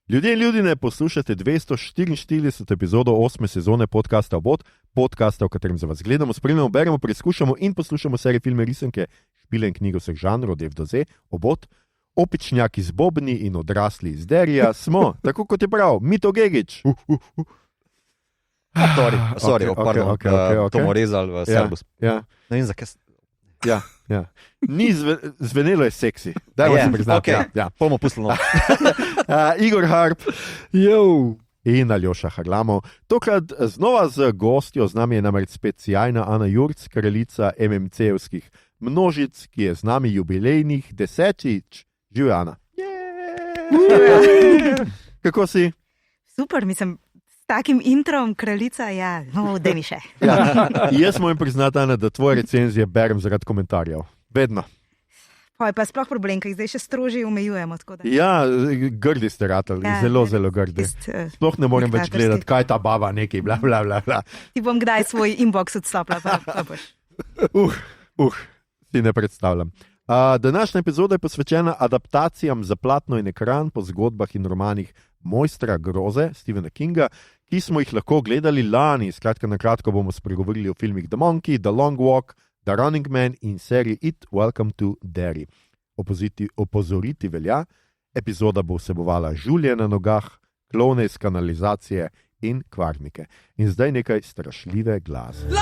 Ljudje in ljudje, poslušate 244 epizodo 8. sezone podcasta Obot, podcasta, v katerem za vas gledamo, spremljamo, beremo, preizkušamo in poslušamo serije, filme, risanke, špile in knjige vseh žanrov, od do Z, Obot, opičnjaki z bobni in odrasli iz derija, smo, tako kot je prav, Mito Gegić. Sorry, to bomo rezali v Serbus. Ja. Ne vem, zakaj. Ja. Ni zvenelo je seksi. Dajmo se priznati. Okay. Ja. Bomo pustili. Igor Harp. Yo. In Aljoša Harlamov. Tokrat znova z gostjo, z nami je namreč specialna Ana Jurc, kraljica MMC-evskih množic, ki je z nami jubilejnih 10. Živijo, Ana. Kako si? Super, mislim. Takim introm, kraljica, ja, no, da mi še. Ja, jaz moram priznati, Ana, da tvoje recenzije berem zaradi komentarjev. Vedno. Pa je sploh problem, ker jih zdaj še strožje omejujemo. Ja, grdi ste ratali, ja, zelo grdi. Sploh ne morem več gledati, kaj ta baba neki, bla, bla, bla, bla. Ti bom kdaj svoj inbox odstopila, pa boš. Si ne predstavljam. Današnja epizoda je posvečena adaptacijam za platno in ekran po zgodbah in romanih mojstra groze Stephena Kinga, ki smo jih lahko gledali lani. Skratka, na kratko bomo spregovorili o filmih The Monkey, The Long Walk, The Running Man in seriji It, Welcome to Derry. Opozoriti velja, epizoda bo vsebovala žulje na nogah, klovne iz kanalizacije in kvarnike. In zdaj nekaj strašljive glasbe.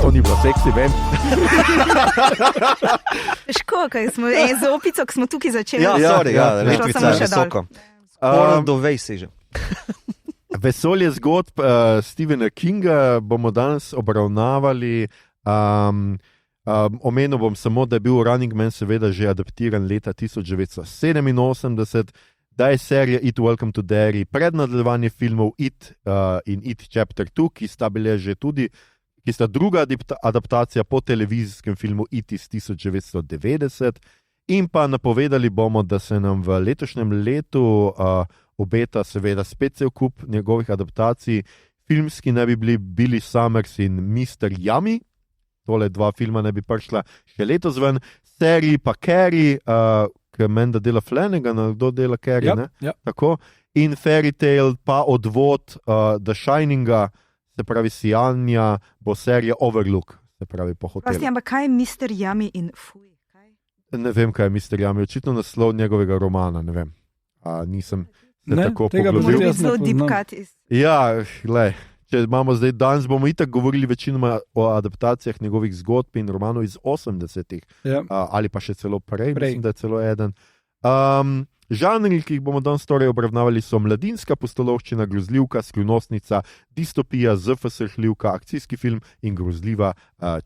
To ni bilo seksi, vem. Težko, kaj smo z opico, ki smo tukaj začeli. Letvica je visoko. Do vej seže. Vesolje zgodb Stephena Kinga bomo danes obravnavali. Omenil bom samo, da je bil Running Man seveda že adaptiran leta 1987, da je serija It, Welcome to Derry pred nadaljevanjem filmov It in It Chapter 2, ki sta druga adaptacija po televizijskem filmu It iz 1990, in pa napovedali bomo, da se nam v letošnjem letu obeta seveda spet cel kup njegovih adaptacij. Filmski ne bi bili Billy Summers in Mr. Yummy, tole dva filma ne bi prišla še letos ven, seriji pa Carrie, ki menda dela Flanagan, kdo dela Carrie, ne? Tako. In Fairy Tale pa Odvod The Shininga, se pravi Sijanja, bo serija Overlook, se pravi po hotelu. Prosti, ampak kaj je Mr. Yummy in fuj? Kaj? Ne vem, kaj je Mr. Yummy, očitno naslov njegovega romana, ne vem. Nisem se tako poglobil. Ja, glej, če imamo zdaj danes, bomo itak govorili večinoma o adaptacijah njegovih zgodb in romanov iz 80-ih, ali pa še celo prej, mislim, da je celo eden. Žanri, ki jih bomo danes torej obravnavali, so mladinska pustolovščina, grozljivka, skrivnostnica, distopija, ZFS-hljivka, akcijski film in grozljiva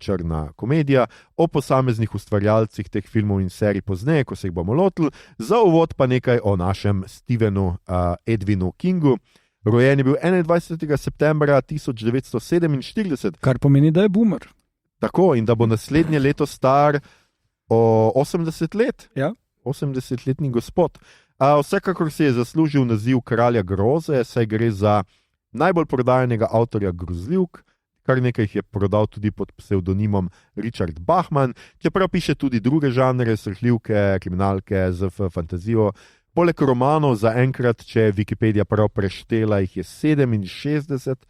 črna komedija. O posameznih ustvarjalcih teh filmov in serij pozneje, ko se jih bomo lotili. Za uvod pa nekaj o našem Stephenu Edwinu Kingu. Rojen je bil 21. septembra 1947. Kar pomeni, da je boomer. Tako, in da bo naslednje leto star 80 let. Ja. 80-letni gospod. Vsekakor si je zaslužil naziv kralja groze, saj gre za najbolj prodajanega avtorja grozljivk, kar nekaj jih je prodal tudi pod psevdonimom Richard Bachman, čeprav piše tudi druge žanre, srhljivke, kriminalke, ZF, fantazijo. Poleg romanov zaenkrat, če je Wikipedia prav preštela, jih je 67,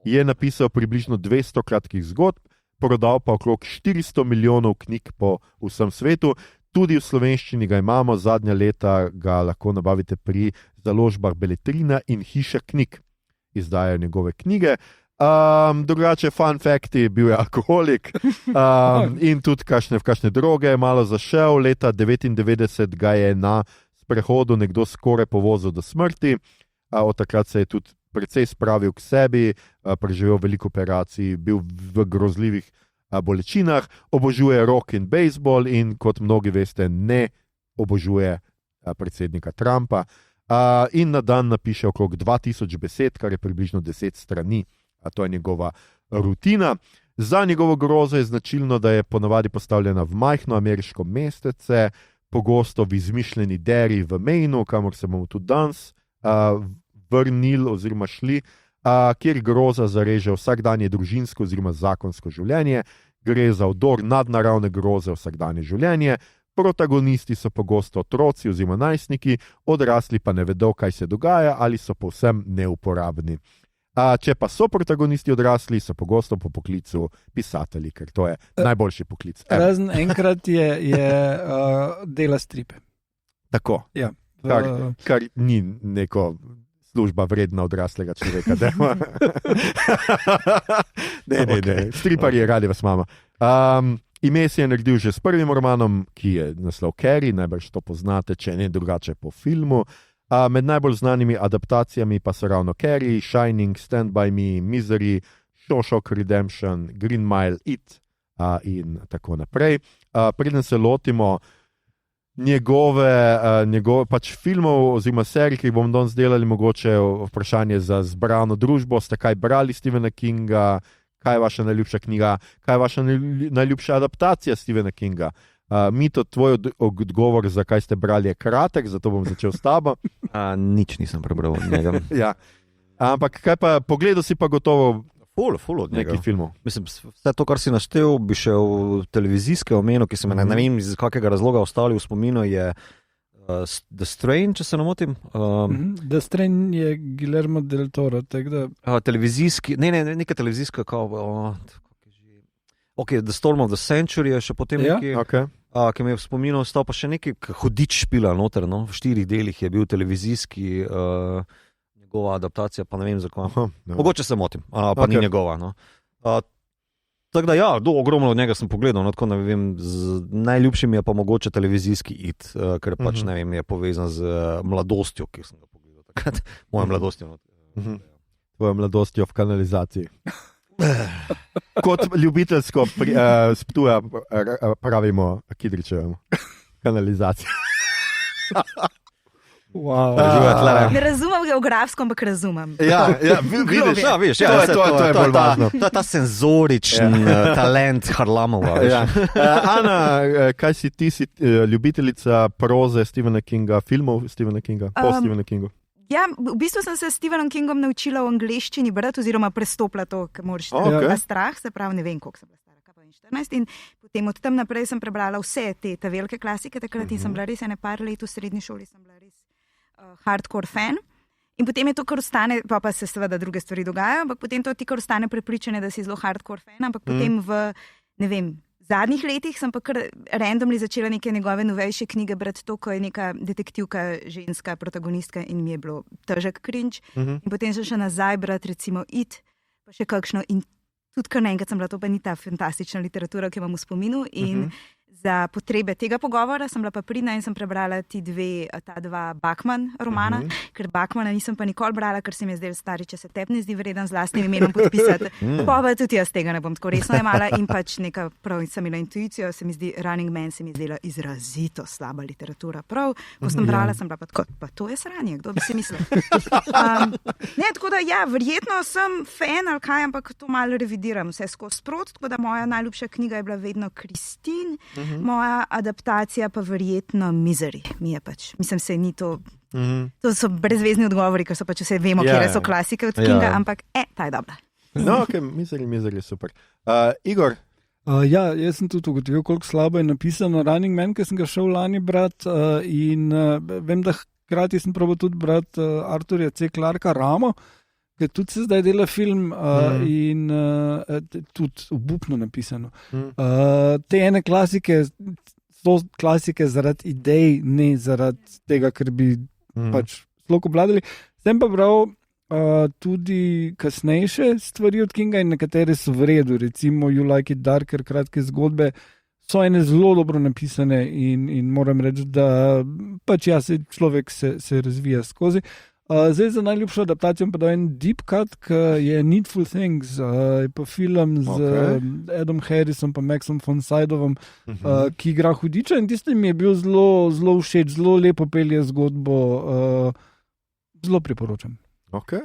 je napisal približno 200 kratkih zgodb, prodal pa okrog 400 milijonov knjig po vsem svetu. Tudi v slovenščini ga imamo, zadnja leta ga lahko nabavite pri založbah Beletrina in Hiša knjig. Izdajajo njegove knjige. Drugače, fun fact, bil je alkoholik in tudi kakšne droge je malo zašel. Leta 1999 ga je na sprehodu nekdo skoraj povozil do smrti. Od takrat se je tudi precej spravil k sebi, preživel veliko operacij, bil v grozljivih bolečinah, obožuje rock in bejzbol in, kot mnogi veste, ne obožuje predsednika Trumpa. In na dan napiše okrog 2000 besed, kar je približno 10 strani to je njegova rutina. Za njegovo grozo je značilno, da je ponavadi postavljena v majhno ameriško mestece, pogosto v izmišljeni deri v Mainu, kamor se bomo tudi danes vrnili oziroma šli, kjer groza zareže vsakdanje družinsko oziroma zakonsko življenje. Gre za vdor nadnaravne groze v vsakdanje življenje. Protagonisti so pogosto otroci oziroma najstniki, odrasli pa ne vedo, kaj se dogaja ali so povsem neuporabni. Če pa so protagonisti odrasli, so pogosto po poklicu pisatelji, ker to je najboljši poklic. Razen enkrat je dela stripe. Tako, Ja. kar ni neko služba vredna odraslega človeka. Ne, striparji, radi vas imamo. Ime si je naredil že s prvim romanom, ki je naslov Carrie, najbrž to poznate, če ne drugače po filmu. Med najbolj znanimi adaptacijami pa so ravno Carrie, Shining, Stand By Me, Misery, Shawshank Redemption, Green Mile, It in tako naprej. Preden se lotimo njegove pač filmov oziroma serij, ki jih bomo danes delali, mogoče vprašanje za zbrano družbo. Ste kaj brali Stephena Kinga? Kaj je vaša najljubša knjiga? Kaj je vaša najljubša adaptacija Stephena Kinga? Mito, tvoj odgovor, zakaj ste brali, je kratek, zato bom začel s tabo. Nič nisem prebral od njega. Ja. Ampak kaj pa, pogledal si pa gotovo Ful od njega. nekaj filmov. Mislim, vse to, kar si naštel, bi še v televizijske omenil, ki se me ne vem iz kakega razloga ostali v spominu, je The Strain, če se ne motim. The Strain je Guillermo del Toro, tako da... Televizijski, neka televizijska The Storm of the Century je še potem neki, Okay. ki me je v spominu ostal, pa še neki hudič špila noter, no? V 4 delih je bil televizijski, njegova adaptacija, pa ne vem zakaj. Mogoče se motim, pa ni njegova. No? Tako da ogromno od njega sem pogledal, no, tako ne vem, najljubšim je pa mogoče televizijski It, ker pač ne vem, je povezan z mladostjo, ki sem ga pogledal takrat, moja mladostjo. Tvojo mladostjo v kanalizaciji. Kot ljubiteljsko s Ptuja pravimo Kidričevemu. Kanalizacija. Wow. Ne razumem geografsko, ampak razumem. Ja, vidiš, to je bolj važno. To je ta senzorični talent Harlamova. Ana, kaj si ti ljubiteljica proze Stephena Kinga, filmov Stephena Kinga, po Stephenu Kingu? Ja, v bistvu sem se s Stephenom Kingom naučila v angleščini brati, oziroma prestopila to, kar moraš na strah, se pravi, ne vem, koliko sem bila stara, 14, in potem od tam naprej sem prebrala vse te velike klasike, takrat in sem bila res ene par let v srednji šoli, sem bila res hardcore fan. In potem je to, kar ostane, pa se seveda druge stvari dogajajo, ampak potem to ti, kar ostane prepričane, da si zelo hardcore fan, ampak potem v, ne vem, zadnjih letih sem pa kar randomly začela neke njegove novejše knjige brati, to, ko je neka detektivka, ženska protagonistka in mi je bilo težek cringe. In potem sem še nazaj brati recimo It, pa še kakšno in tudi kar naenkrat sem bila, to pa ni ta fantastična literatura, ki imam v spominu in za potrebe tega pogovora sem bila pa pridna in sem prebrala ta dva Bachman romana, ker Bachmana nisem pa nikoli brala, ker se mi je zdel stari, če se tebi ne zdi vreden z lastnim imenom podpisati. Pa tudi jaz tega ne bom tako resno jemala in pač neka prav sem imela intuicijo, se mi zdi Running Man se mi zdela izrazito slaba literatura. Prav, ko sem brala, sem bila pa tako, pa to je sranje, kdo bi si mislil. Tako da verjetno sem fan ali kaj, ampak to malo revidiram vse skozi sprot, tako da moja najljubša knjiga je bila vedno Christine, moja adaptacija pa verjetno Misery. Mi je pač, mislim, se ni to, to so brezvezni odgovori, ker so pač vse vemo, kje so klasike od Kinga, ampak ta je dobra. No, ok, Misery je super. Igor? Jaz sem tudi ugotovil, koliko slabo je napisano Running Man, ki sem ga šel lani brati in vem, da hkrati sem probal tudi brati Arthurja C. Clarka Ramo, ker tudi se zdaj dela film in tudi obupno napisano. Te ene klasike so klasike zaradi idej, ne zaradi tega, ker bi pač sloko obladali. Sem pa bral tudi kasnejše stvari od Kinga in nekatere so v redu, recimo You Like It Darker, kratke zgodbe, so ene zelo dobro napisane in moram reči, da pač človek se razvija skozi. Zdaj za najljubšo adaptacijo pa da en deep cut, ki je Needful Things, je pa film z Adam Harrisom pa Maxom von Sydovom, ki igra hudiča in tisti mi je bil zelo všeč, zelo lepo pelje zgodbo, zelo priporočam. Ok.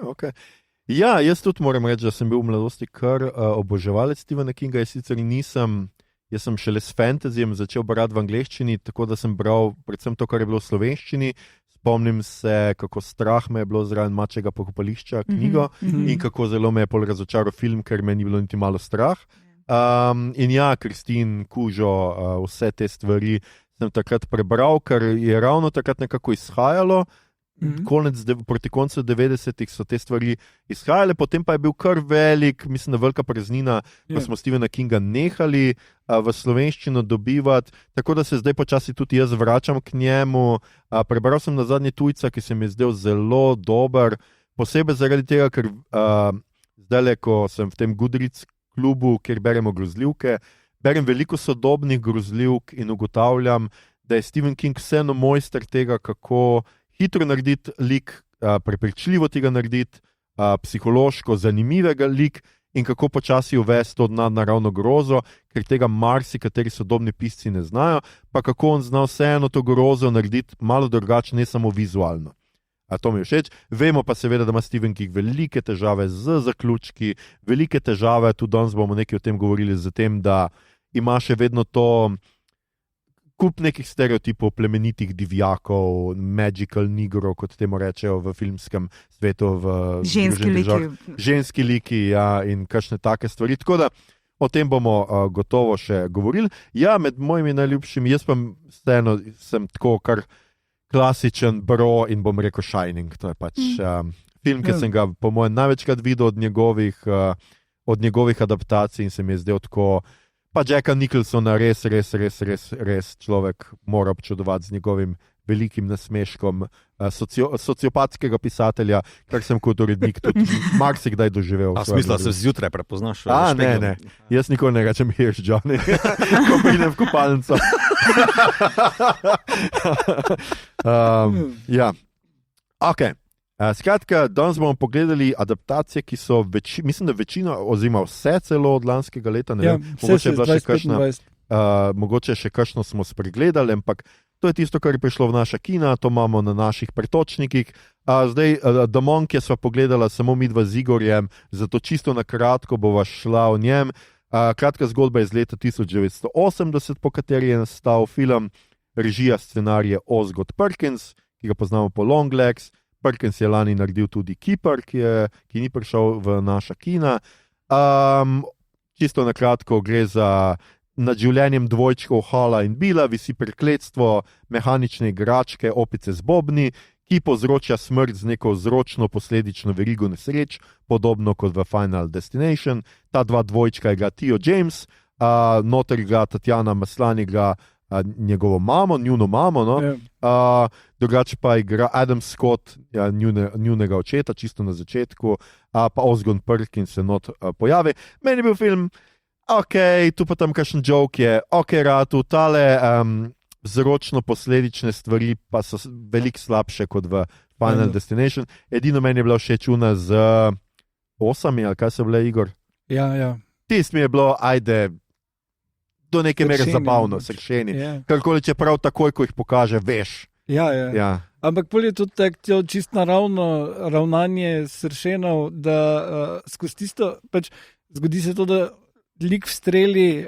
Ja, jaz tudi moram reči, da sem bil v mladosti kar oboževalec Stephena Kinga. Jaz sem šele s fantasyjem začel brati v angleščini, tako da sem bral predvsem to, kar je bilo v slovenščini. Spomnim se, kako strah me je bilo zraven Mačjega pokopališča knjigo in kako zelo me je pol razočaral film, ker me ni bilo niti malo strah. In ja, Kristin, Kužo, vse te stvari sem takrat prebral, ker je ravno takrat nekako izhajalo. Proti koncu 90-ih so te stvari izhajale, potem pa je bil kar velik, mislim, da velika praznina, ko smo Stephena Kinga nehali v slovenščino dobivati, tako da se zdaj počasi tudi jaz vračam k njemu. Prebral sem nazadnje Tujca, ki se mi je zdel zelo dober, posebej zaradi tega, ker zdaj, ko sem v tem Goodreads klubu, kjer beremo grozljivke, berem veliko sodobnih grozljivk in ugotavljam, da je Stephen King vseeno mojster tega, kako hitro narediti lik, prepričljivo tega narediti, psihološko zanimivega lik in kako počasi uvesti to nadnaravno grozo, ker tega marsikateri sodobni pisci ne znajo, pa kako on zna vseeno to grozo narediti malo drugače, ne samo vizualno. To mi je všeč. Vemo pa seveda, da ima Stephen King velike težave z zaključki, velike težave, tudi danes bomo nekaj o tem govorili, z tem, da ima še vedno to kup nekih stereotipov plemenitih divjakov, magical negro, kot temu rečejo v filmskem svetu. Ženski liki, ja, in kakšne take stvari. Tako da o tem bomo gotovo še govorili. Ja, med mojimi najljubšimi, jaz pa vseeno sem tako kar klasičen bro in bom rekel Shining. To je pač film, ki sem ga po mojem največkrat videl od njegovih adaptacij in se mi je zdel tako. Pa Jacka Nicholsona res človek mora občudovati z njegovim velikim nasmeškom sociopatskega pisatelja, kar sem kot urednik tudi marsikdaj doživel. A smisla se zjutraj prepoznaš? Ne. Jaz nikoli ne rečem Here's Johnny, ko pridem v kopalnico. Ja. Ok. Skratka, danes bomo pogledali adaptacije, ki so, mislim, da večino, oziroma vse celo od lanskega leta, ne vem, mogoče še kakšno smo spregledali, ampak to je tisto, kar je prišlo v naša kina, to imamo na naših pretočnikih. Zdaj, The Monkey sva pogledala samo midva z Igorjem, zato čisto na kratko bova šla o njem. Kratka zgodba je iz leta 1980, po kateri je nastal film, režija scenarije Osgood Perkins, ki ga poznamo po Longlegs. Perkins je lani naredil tudi Keeper, ki ni prišel v naša kina. Čisto na kratko gre za nad življenjem dvojčkov Hala in Billa, visi prekletstvo mehanične igračke opice z bobni, ki povzroča smrt z neko vzročno posledično verigo nesreč, podobno kot v Final Destination. Ta dva dvojčka igra Theo James, noter igra Tatjana Maslany, igra njegovo mamo, njuno mamo, no? Drugače pa igra Adam Scott, njunega očeta, čisto na začetku, pa Osgood Perkins se not pojavi. Meni je bil film, tu pa tam kakšen joke je, ratu, tale vzročno-posledične stvari pa so veliko slabše kot v Final Destination. Edino meni je bila všeč una z osami, ali kaj se bile, Igor? Ja. Tist mi je bilo, do neke mere zabavno, sršeni. Karkoli, če prav takoj, ko jih pokaže, veš. Ja. Ampak pol je tudi tako čist naravno ravnanje sršenov, da skozi tisto, pač zgodi se to, da lik vstreli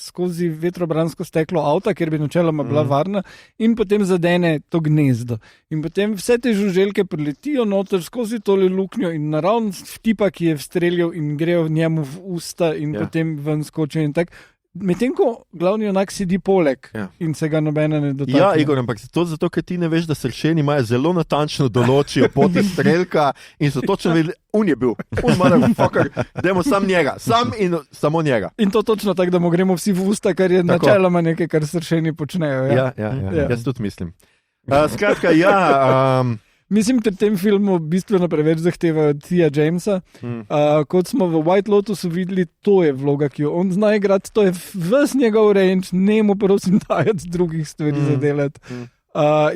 skozi vetrobransko steklo avta, ker bi načeloma bila varna, in potem zadene to gnezdo. In potem vse te žuželke priletijo noter skozi tole luknjo in naravno tipa, ki je vstreljal in grejo njemu v usta in potem ven skočijo in tako. Medtem ko glavni junak sedi poleg in se ga nobena ne dotakne. Ja, Igor, ampak to zato, ker ti ne veš, da sršeni imajo zelo natančno določijo poti strelka in so točno vedeli, on je bil, motherfucker, dajmo sam njega, sam in samo njega. In to točno tako, da mu gremo vsi v usta, kar je načeloma nekaj, kar sršeni počnejo. Ja. Jaz tudi mislim. Skratka, mislim, da v tem filmu bistveno preveč zahtevajo Thea Jamesa. Kot smo v White Lotusu videli, to je vloga, ki jo on zna igrati, to je ves njegov range, ne mu prosim dajati drugih stvari za delati.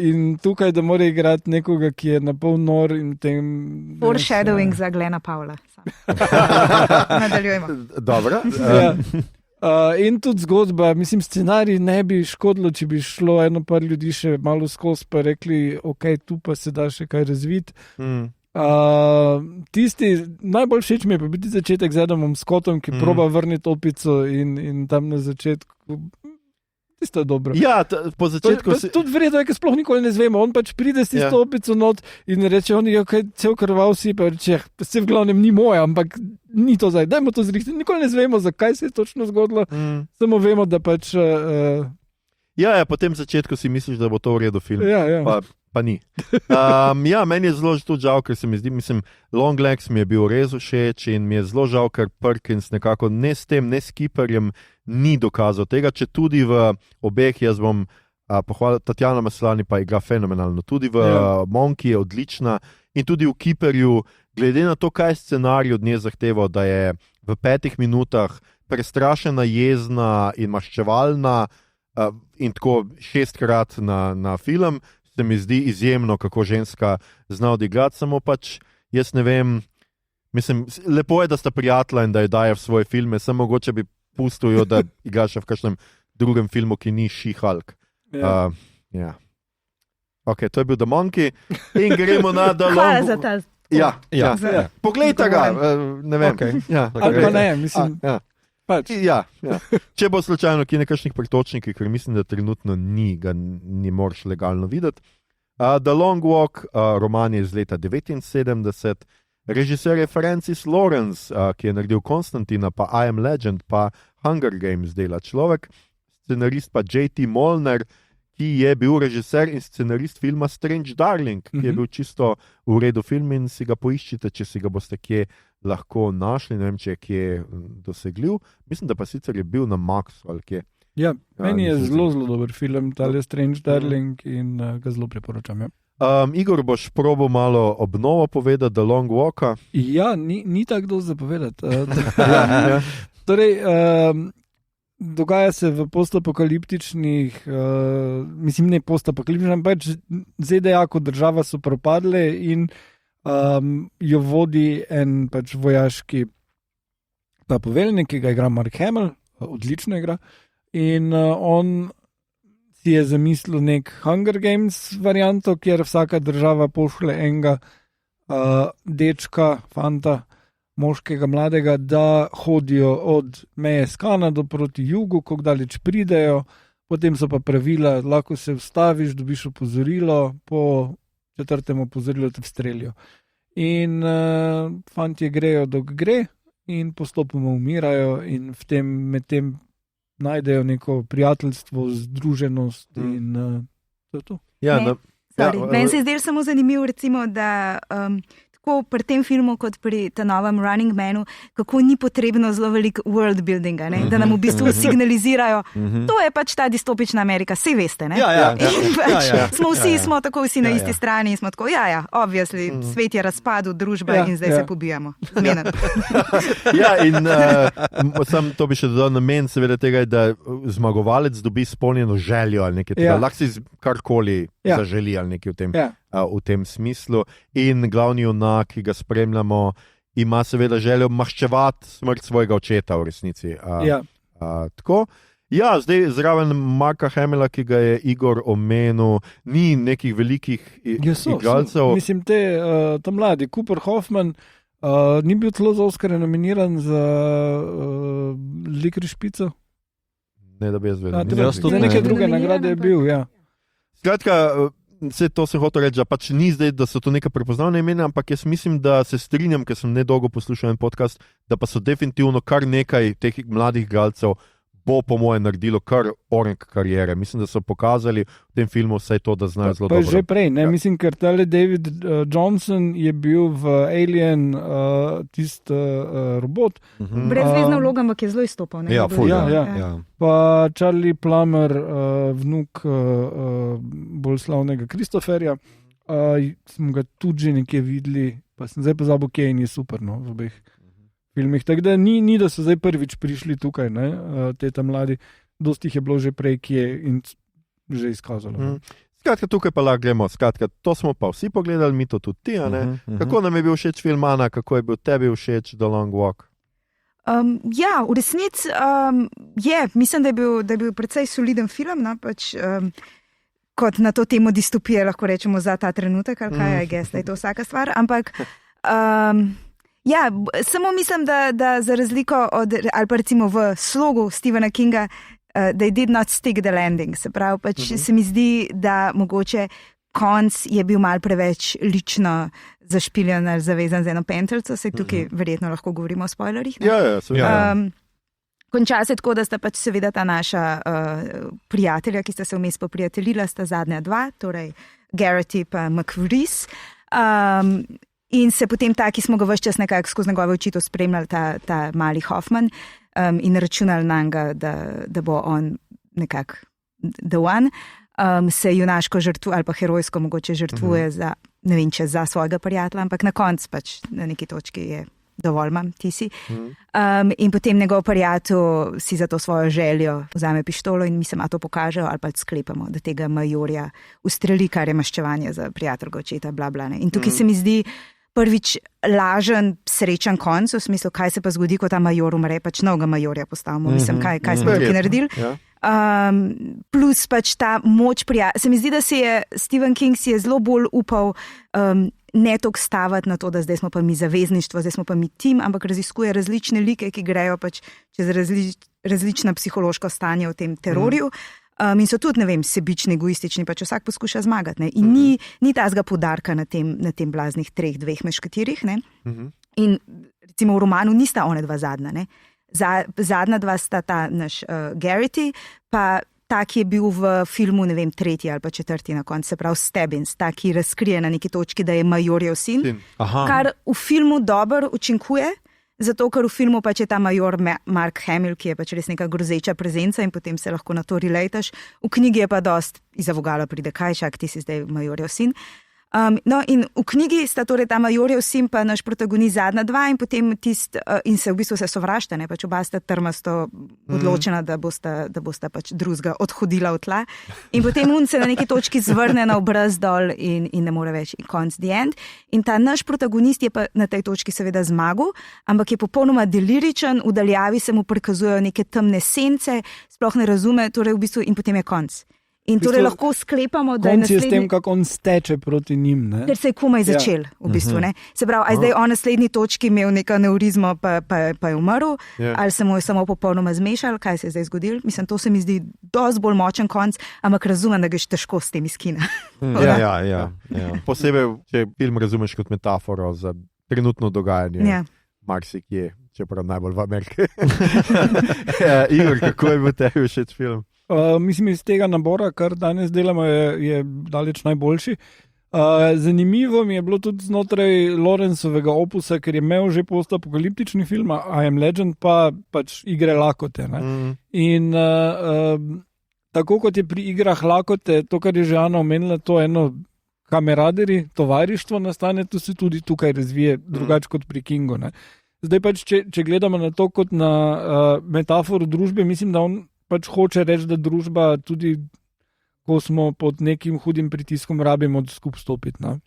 In tukaj, da mora igrati nekoga, ki je na pol nor in tem... Foreshadowing za Glena Pavla. Nadaljujemo. Dobro. In tudi zgodba, mislim, scenarij ne bi škodilo, če bi šlo eno par ljudi še malo skozi, pa rekli, ok, tu pa se da še kaj razviti. Najbolj všeč mi je pa biti začetek z Adamom Scottom, ki proba vrniti opico in tam na začetku. Tisto je dobro. Ja, po začetku si... Tudi vredno je, ker sploh nikoli ne zvemo. On pač pride s tisto opico not in reče, on je cel krval si, pa reče, se v glavnem ni moja, ampak ni to zdaj, dajmo to zrihtati. Nikoli ne zvemo, zakaj se je točno zgodilo, samo vemo, da pač... Ja, po tem začetku si misliš, da bo to v redu film. Ja. Pa ni. Meni je zelo tudi žal, ker se mi zdi, Longlegs mi je bil res všeč in mi je zelo žal, ker Perkins nekako ne s tem, ne s Kiperjem ni dokazal tega, če tudi v obeh jaz bom pohvalil, Tatjana Maslany pa igra fenomenalno, tudi v Monki je odlična in tudi v Kiperju, glede na to, kaj scenarij od nje zahteval, da je v 5 minutah prestrašena, jezna in maščevalna in tako 6-krat na film, se mi zdi izjemno, kako ženska zna odigrati, samo pač, jaz ne vem, lepo je, da sta prijatelja in da jo daje v svoje filme, samo mogoče bi pustil jo, da igra še v kakšnem drugem filmu, ki ni She-Hulk. Ok, to je bil The Monkey in gremo na The Long... Hvala za ta... Ja. Poglejte ga, ne vem. Okay. Ali pa ne, mislim... Pač. Ja. Če bo slučajno kje nekakšnih pretočnikih, ker mislim, da trenutno ga ni moreš legalno videti. The Long Walk, roman je iz leta 1979, režiser je Francis Lawrence, ki je naredil Konstantina, pa I Am Legend, pa Hunger Games dela človek, scenarist pa J.T. Molnar, ki je bil režiser in scenarist filma Strange Darling, ki je bil čisto v redu film in si ga poiščite, če si ga boste kje lahko našli, ne vem, če je kje dosegljiv. Mislim, da pa sicer je bil na Maxu ali kje. Ja, meni je zelo dober film, tale Strange Darling in ga zelo priporočam. Ja. Igor, boš probal malo obnovo povedati The Long Walka? Ja, ni tako dosti zapovedati. Torej, dogaja se v postapokaliptičnih, mislim ne postapokaliptičnih, pač ZDA kot država so propadle in jo vodi en pač vojaški poveljnik, ki ga igra Mark Hamill, odlično igra, in on si je zamislil nek Hunger Games varianto, kjer vsaka država pošle enega dečka, fanta, moškega, mladega, da hodijo od meje s Kanado proti jugu, kako daleč pridejo, potem so pa pravila, lahko se vstaviš, dobiš opozorilo, po 4. opozorilu te vstrelijo. In fantje grejo, dok gre in postopoma umirajo in med tem najdejo neko prijateljstvo, združenost in to je to. Meni se je zdelo samo zanimivo, recimo, da tako pri tem filmu kot pri tem novem Running Manu, kako ni potrebno zelo veliko world buildinga, da nam v bistvu signalizirajo, to je pač ta distopična Amerika, sej veste, ne? Smo vsi na isti strani in smo tako, obviously, svet je razpadel, družba in zdaj se pobijamo. In sam to bi še dodal namen, seveda tega je, da zmagovalec dobi izpolnjeno željo ali nekaj tega, lahko si karkoli zaželi ali nekaj v tem smislu in glavni junak, ki ga spremljamo, ima seveda željo maščevati smrt svojega očeta v resnici. Tako. Zdaj zraven Marka Hamilla, ki ga je Igor omenil, ni nekih velikih igralcev. Mislim, ta mladi, Cooper Hoffman, ni bil celo za Oscarja nominiran za Likriš pico? Ne, da bi jaz vedel. Za neke druge nagrade je bil, Skratka, vse to se hotel reči, da pač ni zdaj, da so to neka prepoznavna imena, ampak jaz mislim, da se strinjam, ker sem nedolgo poslušal en podcast, da pa so definitivno kar nekaj teh mladih igralcev bo po moje naredilo kar orenk karijere. Mislim, da so pokazali v tem filmu vse to, da znajo zelo dobro. Pa že prej, ne? Mislim, ker tale David Johnson je bil v Alien tist robot. Brezvezna vloga, ampak je zelo izstopal. Ja. Pa Charlie Plummer, vnuk bolj slavnega Christopherja, smo ga tudi že nekje videli, pa sem zdaj pozabil, kje in je super, no, v obeh filmih. Tako da ni, da so zdaj prvič prišli tukaj, ne, te tam mladi. Dosti jih je bilo že prej, ki je in že izkazalo. Skratka, tukaj pa lahko gremo. Skratka, to smo pa vsi pogledali, mi to tudi ti, a ne? Kako nam je bil všeč film, Ana? Kako je bil tebi všeč The Long Walk? V resnici mislim, da je bil precej soliden film. No? kot na to temo distopije, lahko rečemo za ta trenutek, ali kaj je gesta, je to vsaka stvar, ampak samo mislim, da za razliko od, ali pa recimo v slogu Stephena Kinga, they did not stick the landing, se pravi, pač se mi zdi, da mogoče konc je bil mal preveč lično zašpiljen ali zavezan z eno pentelco, se tukaj verjetno lahko govorimo o spoilerjih. Konča se tako, da sta pač seveda ta naša prijatelja, ki sta se vmes poprijateljila, sta zadnja dva, torej Garrett pa McVrees. In se potem ta, ki smo ga ves čas nekako skozi njegove oči to spremljali, ta mali Hoffman, in računali na njega, da bo on nekako the one, se junaško žrtvuje ali pa herojsko mogoče žrtvuje za, ne vem, če za svojega prijatelja, ampak na koncu pač na neki točki je dovolj imam, ti si. In potem njegov prijatelj si za to svojo željo vzame pištolo in mislim, a to pokažejo ali pa sklepamo, da tega majorja ustreli, kar je maščevanje za prijateljega očeta, bla, bla, ne. In tukaj se mi zdi prvič lažen, srečen konc, v smislu, kaj se pa zgodi, ko ta major umre, pač novega majorja postavimo, mislim, kaj smo tukaj naredili. Plus pač ta moč se mi zdi, da se je Stephen King si je zelo bolj upal ne toliko stavati na to, da zdaj smo pa mi zavezništvo, zdaj smo pa mi tim, ampak raziskuje različne like, ki grejo pač čez različna psihološka stanja v tem terorju. In so tudi, ne vem, sebični, egoistični, pač vsak poskuša zmagati. Ne? In ni tazga poudarka na tem blaznih dveh meškatirjih. Ne? In recimo v romanu nista one dva zadnja. Ne? Zadnja dva sta ta naš Garrett, pa ta, ki je bil v filmu, ne vem, 3. ali pa 4. na koncu, se pravi Stebbins, ta, ki razkrije na neki točki, da je majorjev sin, kar v filmu dobro učinkuje, zato ker v filmu pač je ta major Mark Hamill, ki je pač res neka grozeča prezenca in potem se lahko na to relataš. V knjigi je pa dost iz avogala pride, kaj šak, ti si zdaj majorjev sin. No, in v knjigi sta torej ta majorjev sin pa naš protagonist zadnja dva in potem in se v bistvu se sovražta, ne, pač oba sta trmasto odločena, da bosta pač drugega odhodila v tla. In potem on se na neki točki zvrne na obraz dol in ne more več, in konc the end. In ta naš protagonist je pa na tej točki seveda zmagal, ampak je popolnoma deliričen, v daljavi se mu prikazujejo neke temne sence, sploh ne razume, torej v bistvu in potem je konc. In torej lahko sklepamo, da je naslednji... Konc je s tem, kako on steče proti njim, ne? Ker se je komaj začel, v bistvu, ne? Se pravi, a zdaj on na naslednji točki imel neka neurizmo, pa je umrl, ali se mu je samo popolnoma zmešal, kaj se je zdaj zgodil? Mislim, to se mi zdi dosti bolj močen konc, ampak razumem, da ga je težko s tem iz kina. Ja. Posebej, če film razumeš kot metaforo za trenutno dogajanje, marsikje, čeprav najbolj v Ameriki. Igor, kako je bil tebi všeč film? Mislim, iz tega nabora, kar danes delamo, je daleč najboljši. Zanimivo mi je bilo tudi znotraj Lawrenceovega opusa, ker je imel že postapokaliptični film, I Am Legend, pa pač igre lakote. In tako kot je pri igrah lakote, to, kar je že Ana omenila, to eno kameraderi, tovarištvo nastane, to se tudi tukaj razvije drugače kot pri Kingu. Ne? Zdaj pač, če gledamo na to kot na metaforo družbe, mislim, da on pač hoče reči, da družba tudi, ko smo pod nekim hudim pritiskom, rabimo skupaj stopiti. Ne?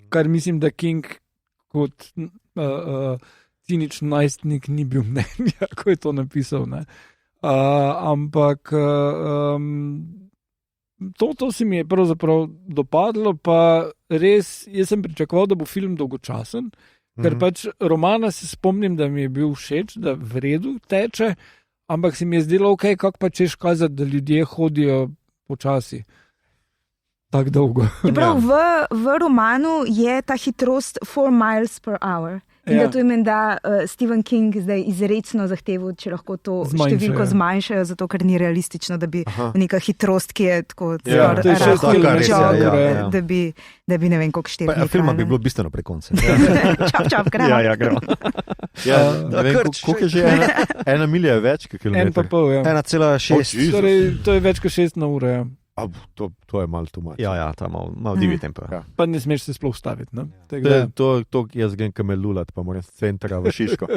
Kar mislim, da King kot ciničen najstnik ni bil mnenja, ko je to napisal. Ne? Ampak to se mi je pravzaprav dopadlo, pa res, jaz sem pričakoval, da bo film dolgočasen, ker pač romana se spomnim, da mi je bil všeč, da v redu teče, ampak se mi je zdelo, ok, kako pa češ kazati, da ljudje hodijo počasi. Tako dolgo. Prav, v romanu je ta hitrost 4 miles per hour. In da to je menda Stephen King zdaj izrecno zahteval, če lahko to številko zmanjšajo, zato ker ni realistično, da bi neka hitrost, ki je tako da bi ne vem, koliko 4 metrov. Filma bi bilo bistveno pre konca. Čap, gremo. Ja, gremo. Koliko je že 1 milija več kilometrov? 1,6. Torej, to je več kot 6 na uro, ja. To je malo tumač. Ja, ta malo divji tempo. Pa ne smeš se sploh staviti. Ne? To jaz grem kamelulat, pa moram z centra v Šiško.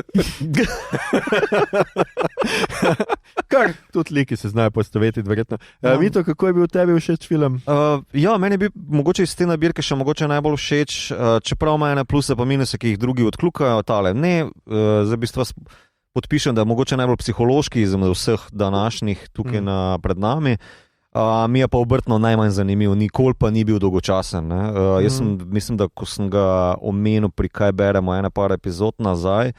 Kar tudi liki se znajo postaviti, verjetno. Mito, kako je bil tebi všeč film? Meni je bil mogoče iz te nabirke še mogoče najbolj všeč, čeprav ima ene pluse pa minuse, ki jih drugi odkljukajo, tale ne, za bistvo podpišem, da je mogoče najbolj psihološki izmed vseh današnjih tukaj pred nami. Mi je pa obrtno najmanj zanimiv, nikoli pa ni bil dolgočasen. Jaz mislim, da ko sem ga omenil pri Kaj beremo ene par epizod nazaj,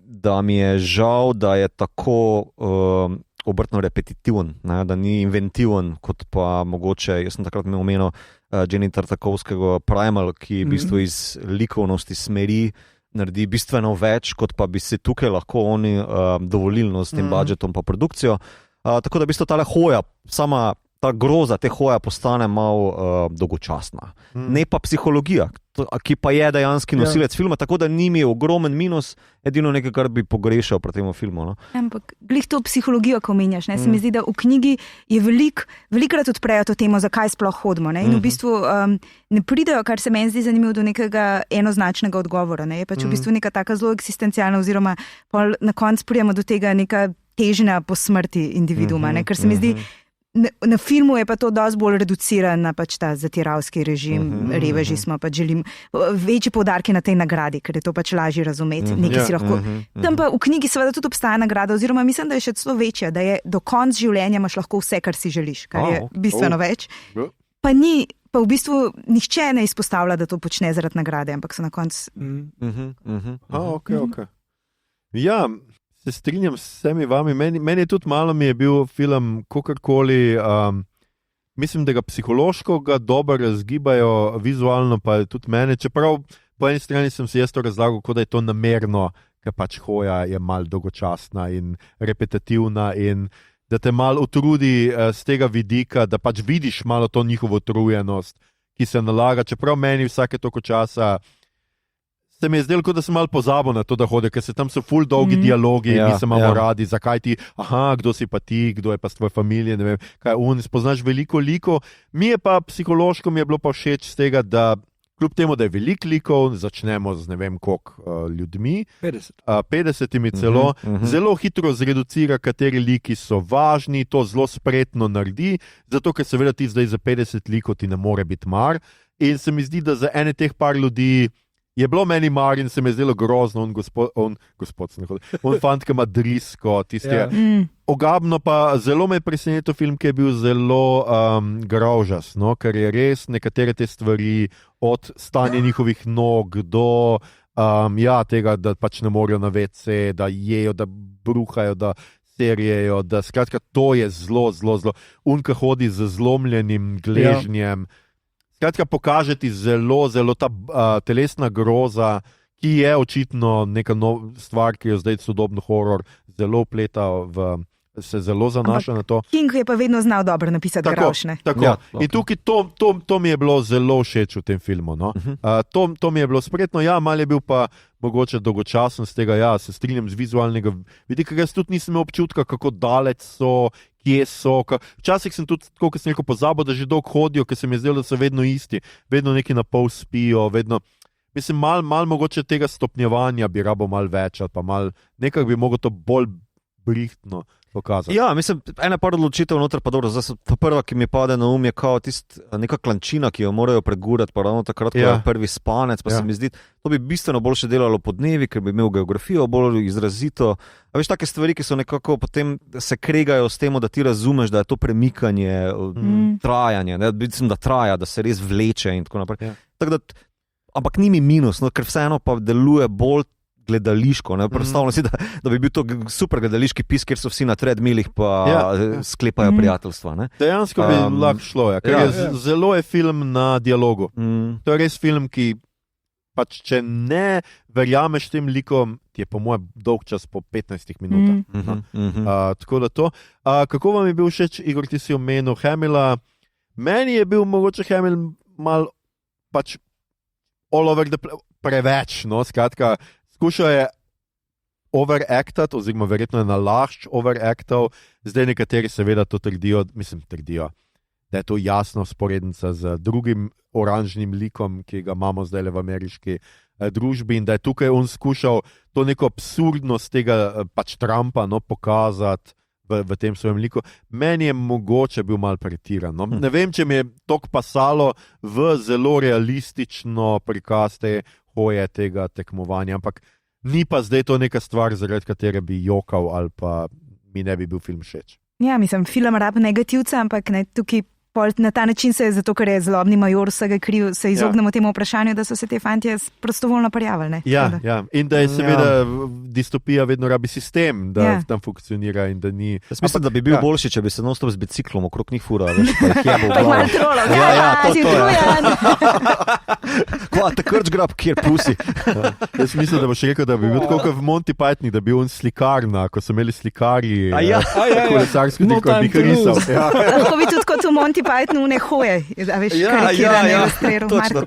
da mi je žal, da je tako obrtno repetitiven, ne? Da ni inventiven, kot pa mogoče, jaz sem takrat omenil Jenny Tartakovskega Primal, ki v bistvu iz likovnosti smeri naredi bistveno več, kot pa bi se tukaj lahko oni dovolili s tem budžetom pa produkcijo. Tako da v bistvu tale hoja, sama ta groza te hoja postane malo dolgočasna. Ne pa psihologija, ki pa je dejanski nosilec filma, tako da ni mi ogromen minus, edino nekaj, kar bi pogrešal pri tem filmu. No? Ampak glih to psihologijo, ko omenjaš, se mi zdi, da v knjigi je velikokrat odprejo to temo, zakaj sploh hodimo. Ne? In v bistvu ne pridejo, kar se meni zdi zanimivo, do nekega enoznačnega odgovora. Ne? Je pač v bistvu neka taka zelo eksistencialna, oziroma na koncu pridemo do tega neka težnja po smrti individuuma, ker se mi zdi, na filmu je pa to dosti bolj reduciran na pač ta zatiralski režim, reveži smo pač želim, večji poudarki na tej nagradi, ker je to pač lažje razumeti, nekaj si lahko. Tam pa v knjigi seveda tudi obstaja nagrada, oziroma mislim, da je še celo večja, da je do konca življenja imaš lahko vse, kar si želiš, kar je bistveno več. Pa v bistvu nihče ne izpostavlja, da to počne zaradi nagrade, ampak so na koncu. Ok. Ja, se strinjam s vsemi vami. Meni je tudi malo mi je bil film kakorkoli, mislim, da ga psihološko dobro razgibajo, vizualno pa tudi mene, čeprav po eni strani sem si jaz to razlagal, kot da je to namerno, ker pač hoja je malo dolgočasna in repetitivna in da te malo utrudi z tega vidika, da pač vidiš malo to njihovo utrujenost, ki se nalaga, čeprav meni vsake toliko časa se mi je zdelo, kot da sem malo pozabil na to, da hodi, ker tam so ful dolgi dialogi, mi se imamo radi, zakaj ti, kdo si pa ti, kdo je pa s tvoje familije, ne vem, kaj spoznaš veliko likov. Mi je pa psihološko mi je bilo pa všeč z tega, da kljub temu, da je veliko likov, začnemo z ne vem koliko ljudmi, 50 celo, zelo hitro zreducira, kateri liki so važni, to zelo spretno naredi, zato ker seveda ti zdaj za 50 likov ti ne more biti mar. In se mi zdi, da za ene teh par ljudi je bilo meni mar in se mi je zdelo grozno, on fant, ki ima drisko, ogabno pa zelo me je presenetil film, ki je bil zelo grožast, no? Ker je res nekatere te stvari, od stanja njihovih nog do tega, da pač ne morejo na WC, da jejo, da bruhajo, da serijejo, da skratka to je zelo, zelo, zelo. Unka hodi z zlomljenim gležnjem. Skratka, pokaže ti zelo, zelo ta telesna groza, ki je očitno neka stvar, ki jo zdaj sodobno horor zelo vpleta, se zelo zanaša na to. King je pa vedno znal dobro napisati grošne. Tako. Ja, in tukaj to mi je bilo zelo všeč v tem filmu. No? To mi je bilo spretno, malo je bil pa mogoče dolgočasen z tega, se strinjam z vizualnega vidika, ker jaz tudi nisem imel občutka, kako daleč so, kje so. Včasih sem tudi, kot sem rekel, pozabil, da že dolgo hodijo, ker se mi je zdelo, da so vedno isti, vedno neki na pol spijo, vedno. Mislim, malo mogoče tega stopnjevanja bi rabo malo več, ali pa nekako bi mogel to bolj brihtno pokazati. Ja, mislim, ena par odločitev noter pa dobro, zdaj prva, ki mi pade na um, je kao neka klančina, ki jo morajo pregurati, pa ravno takrat, ko je prvi spanec, pa se mi zdi, to bi bistveno boljše delalo po dnevi, ker bi imel geografijo bolj izrazito. A veš, take stvari, ki so nekako potem se kregajo s tem, da ti razumeš, da je to premikanje, trajanje, ne? Mislim, da traja, da se res vleče in tako naprej. Tako da, ampak ni mi minus, no, ker vseeno pa deluje bolj gledališko. Predstavljam si, da bi bil to super gledališki pis, kjer so vsi na treadmillih pa sklepajo prijateljstva. Ne? Dejansko bi lahko šlo, ker zelo je film na dialogu. To je res film, ki pač, če ne verjameš tem likom, ti je po mojem dolg čas po 15 minutah. Tako da to. Kako vam je bil všeč, Igor, ti si omenil Hamila? Meni je bil mogoče Hamil mal pač all over the place, preveč, no, skratka, skušal je overactat, oziroma verjetno je nalašč overactal, zdaj nekateri seveda to trdijo, da je to jasno sporednica z drugim oranžnim likom, ki ga imamo zdaj v ameriški družbi in da je tukaj on skušal to neko absurdnost tega pač Trumpa pokazati v tem svojem liku. Meni je mogoče bil malo pretiran. No? Ne vem, če mi je toliko pasalo v zelo realistično prikaz te hoje tega tekmovanja, ampak ni pa zdaj to neka stvar, zaradi katere bi jokal ali pa mi ne bi bil film všeč. Ja, mislim, film rab negativca, ampak ne, tukaj na ta način se je, zato ker je zlobni major vsega kriv, se izognemo temu vprašanju, da so se te fantje prostovoljno prijavili. Ja, in da je seveda distopija vedno rabi sistem, da tam funkcionira in da ni... Mislim, da bi bil boljši, če bi se non-stop z biciklom okrog njih fura, veš, pa jih je bo glavo. Pa malo trolov, si utrujen. Kva, te krč grab, kjer pusi. Jaz mislim, da boš rekel, da bi bil tako kot v Monty Pythonu, da bi bil on slikarna, ko so imeli slikari kolesarsko diko, bi risal. Lahko bi tudi kot v Monty Pythonu ne hoje, veš, karikirane ilustriral. Točno.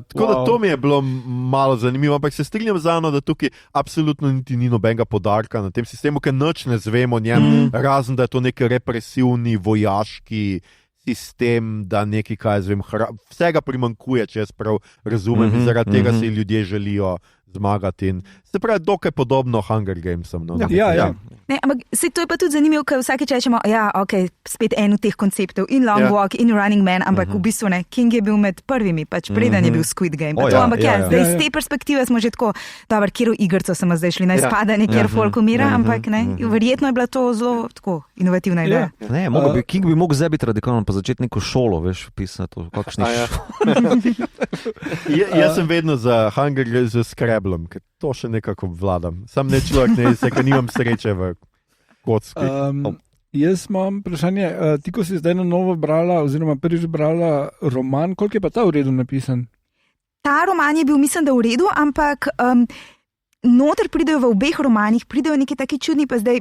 Tako da to mi je bilo malo zanimivo, ampak se strinjam z Ano, da tukaj absolutno niti ni nobenega podarka na tem sistemu, ker nič ne zvemo o njem, razen da je to nek represivni, vojaški sistem, da nekaj, kaj zvem, vsega primankuje, če jaz prav razumem, in zaradi tega si ljudje želijo zmagati. In se pravi, dokaj podobno Hunger Gamesom. No? Ja. Ne, ampak to je pa tudi zanimivo, ker vsakeč rečemo, spet en od teh konceptov, in Long Walk, in Running Man, ampak v bistvu ne, King je bil med prvimi, pač preden je bil Squid Game. Zdaj iz te perspektive smo že tako, dobro, kjer v igrco smo zdaj šli, naj spada nekjer folk umira, ampak ne, verjetno je bila to zelo tako inovativna ideja. Ne, King bi mogel zdaj biti radikalen, pa začeti neko šolo, veš, pisati o kakšni Jaz sem vedno za Hunger Games z Scrabblom, ker to še nekako vladam. Sam ne človek, ne, ker nimam sreče v kocki. Jaz imam vprašanje, ti ko si zdaj na novo brala, oziroma prvič brala roman, koliko je pa ta v redu napisan? Ta roman je bil, mislim, da v redu, ampak noter pridejo v obeh romanih, pridejo neki taki čudni, pa zdaj,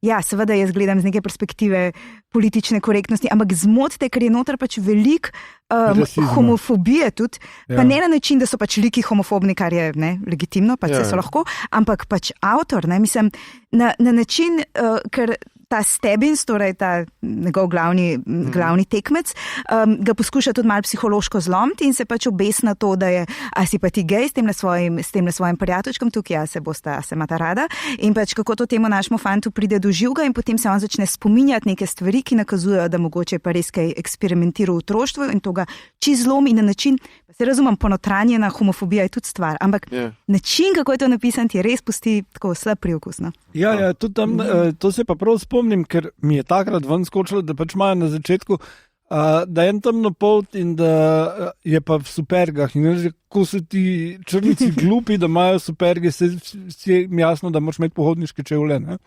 ja, seveda jaz gledam z neke perspektive politične korektnosti, ampak zmotite, ker je noter pač veliko homofobije tudi, pa ne na način, da so pač liki homofobni, kar je legitimno, pač se so lahko, ampak pač avtor, mislim, na način, ker ta Stebbins, torej ta njegov glavni tekmec, ga poskuša tudi malo psihološko zlomiti in se pač obes na to, da je, a si pa ti gej s tem svojim prijateljčkom, tukaj se imata rada in pač kako to temu našemu fantu pride do živega in potem se on začne spominjati neke stvari, ki nakazujejo, da mogoče je pa res kaj eksperimentiral v otroštvu in to ga čisto zlomi in na način, se razumem, ponotranjena homofobija je tudi stvar, ampak način, kako je to napisan, ti res pusti tako slab priokus. Ja, tudi tam, to se pa prav spomnim, ker mi je takrat ven skočilo, da pač imajo na začetku, da je en temnopolt in da je pa v supergah. In ko so ti črnici glupi, da imajo superge, se je jasno, da moraš imeti pohodniške čevlje. Ne?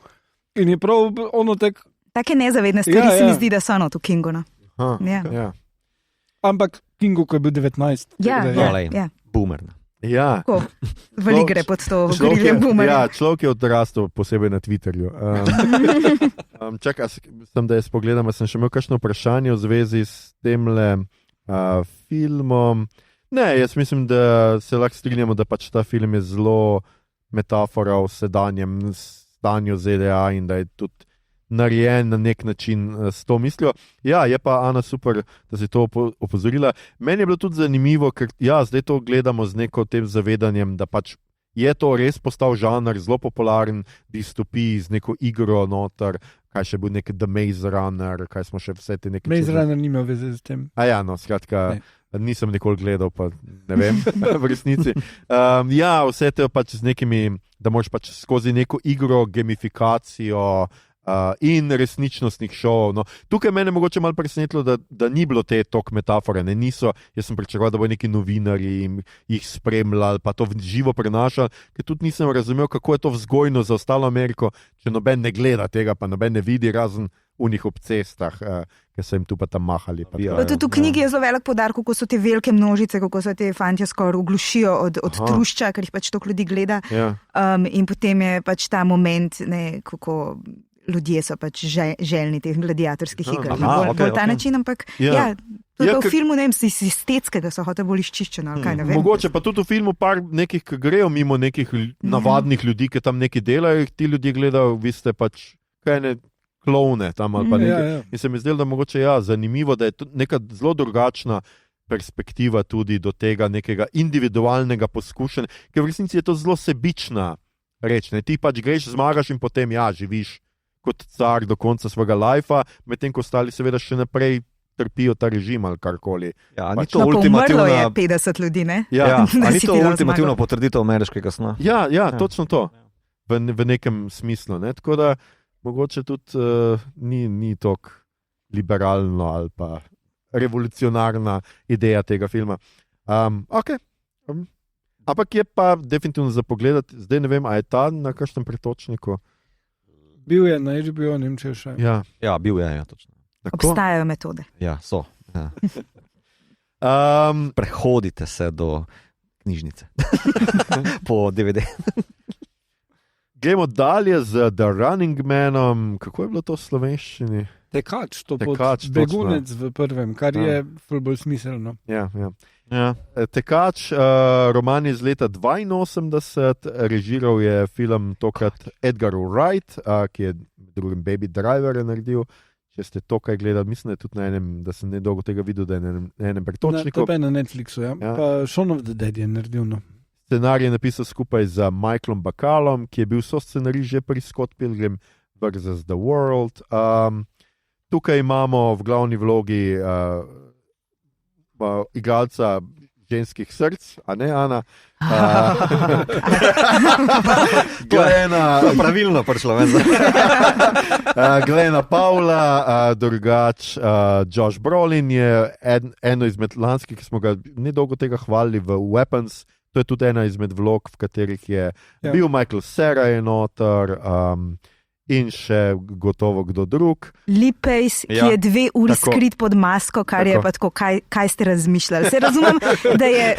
In je prav ono tek... Take nezavedne stvari se mi zdi, da so v Kingu. Ampak Kingu, ko je bil 19. Ja. Boomer. Ja. Veliko gre pod to grilje boomer. Ja, človek je odrastel posebej na Twitterju. Čakaj, da jaz pogledam, sem še imel kakšno vprašanje v zvezi s temle filmom. Ne, jaz mislim, da se lahko strinjamo, da pač ta film je zelo metafora o sedanjem stanju ZDA in da je tudi narejen na nek način s to mislijo. Ja, je pa Ana super, da si to opozorila. Meni je bilo tudi zanimivo, ker zdaj to gledamo z neko tem zavedanjem, da pač je to res postal žanr, zelo popularen distopij z neko igro noter, kaj še bil nek The Maze Runner, kaj smo še vse te neke... Maze Runner nima veze z tem. Skratka, nisem nikoli gledal, pa ne vem, v resnici. Vse te pač z nekimi, da moraš pač skozi neko igro, gamifikacijo, in resničnostnih šovov. No, tukaj mene mogoče malo presenetilo, da ni bilo te tok metafore. Jaz sem pričakoval, da bo neki novinarji jih spremljali, pa to živo prenašali, ker tudi nisem razumel, kako je to vzgojno za ostalo Ameriko, če noben ne gleda tega, pa noben ne vidi, razen v njih ob cestah, ker so jim tu pa tam mahali. Tudi v knjigi je zelo velik poudarek, kako so te velike množice, kako se te fantje skoraj uglušijo od trušča, ker jih pač toliko ljudi gleda. In potem je pač ta moment, kako ljudje so pač željni teh gladiatorskih iger. Bolj ta način, ampak to je v filmu, ne vem, iz estetskega so hote bolj izčiščeno. Mogoče pa tudi v filmu par nekih, ki grejo mimo nekih navadnih ljudi, ki tam nekaj delajo, ti ljudje gledajo, vi ste pač kaj klovne tam ali pa nekaj. In se mi zdelo, da mogoče zanimivo, da je to neka zelo drugačna perspektiva tudi do tega nekega individualnega poskušanja, ker v resnici je to zelo sebična reč. Ti pač greš, zmagaš in potem živiš kot car do konca svojega lajfa, medtem ko ostali seveda še naprej trpijo ta režim ali karkoli. Umrlo je 50 ljudi, ne? Ni to ultimativna potrditev ameriškega sna? Točno to. V nekem smislu. Ne? Tako da mogoče tudi ni tako liberalno ali pa revolucionarna ideja tega filma. Okay. Ampak je pa definitivno za pogledati. Zdaj ne vem, a je ta na kakšnem pretočniku? Bil je na HBO, ne vem, če še. Ja, bil je, ja, točno. Tako? Obstajajo metode. Ja, so. Ja. Prehodite se do knjižnice. Po DVD. Gremo dalje z The Running Manom. Kako je bilo to v slovenščini? Tekač, Tekač, begunec v prvem, kar je bolj smiselno. Ja. Tekač, roman iz leta 82, režiral je film tokrat Edgar Wright, ki je drugim Baby Driver naredil. Če ste to kaj gledali, mislim, da je tudi na enem, da sem nedolgo tega videl, da je na enem pretočniku. To je na Netflixu, ja. Pa Shaun of the Dead je naredil. No. Scenarij je napisal skupaj z Michaelom Bacallom, ki je bil soscenarij že pri Scott Pilgrim vs. The World. Tukaj imamo v glavni vlogi igralca ženskih src, a ne Ana? Pravilno prišlo. Glena Pavla, drugač Josh Brolin je eno izmed lanskih, ki smo ga nedolgo tega hvalili v Weapons. To je tudi ena izmed vlog, v katerih je bil Michael Cera je noter, in še gotovo kdo drug. Lee Pace, ki je 2 uri skrit pod masko, kar je pa tako, kaj ste razmišljali. Se razumem, da je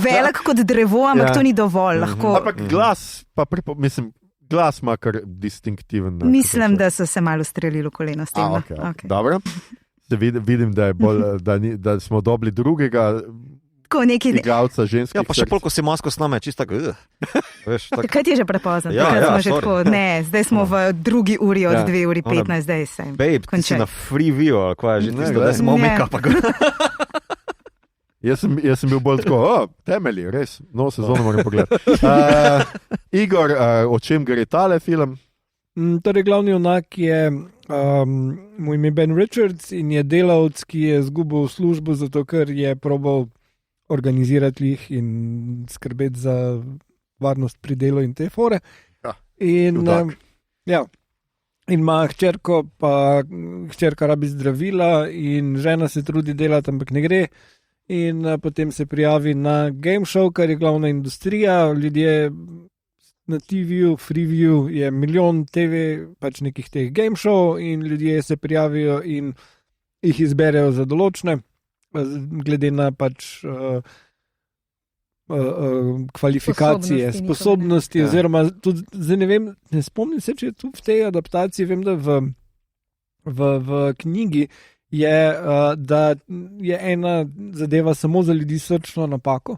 velik kot drevo, ampak to ni dovolj. Ampak glas, glas ima kar distinktiven. Mislim, da so se malo streljili v koleno s tem. Okay. Dobro. Vidim, da, da smo dobili drugega igralca ženskih. Ja, pa še polko si masko sname, čisto tako. Kaj ti je že prepozno? Zdaj smo v 2 uri od 2 uri 15, zdaj sem. Babe, ti si na Freeview, ali kaj je že tisto, da smo make-up. Jaz sem bil bolj tako, temelji, res, novo sezono moram pogledati. Igor, o čem gre tale film? Torej, glavni junak je mu ime Ben Richards in je delavec, ki je izgubil službo, zato ker je probal organizirati jih in skrbeti za varnost pri delu in te fore. In ima hčerko, pa hčerka rabi zdravila in žena se trudi delati, ampak ne gre. In potem se prijavi na game show, kar je glavna industrija. Ljudje na TV-ju, Freeview je milijon TV, pač nekih teh game show in ljudje se prijavijo in jih izberejo za določne, glede na pač kvalifikacije, sposobnosti, oziroma tudi, zdaj ne vem, ne spomnim se, če je tu v tej adaptaciji, vem, da v knjigi je, da je ena zadeva samo za ljudi s srčno napako.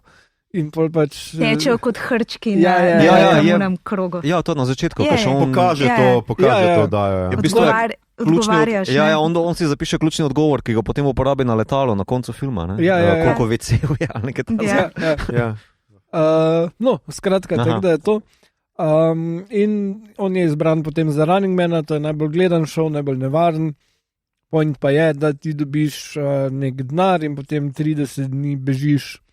In pol pač tečejo kot hrčki na enem krogu. Ja, to na začetku. Pokaže to, da je. Odgovarjaš. On si zapiše ključni odgovor, ki ga potem uporabi na letalo na koncu filma. Koliko vecev je ali nekaj takega. No, skratka, tako da je to. In on je izbran potem za Running Mana, to je najbolj gledan šov, najbolj nevaren. Point pa je, da ti dobiš nek denar in potem 30 dni bežiš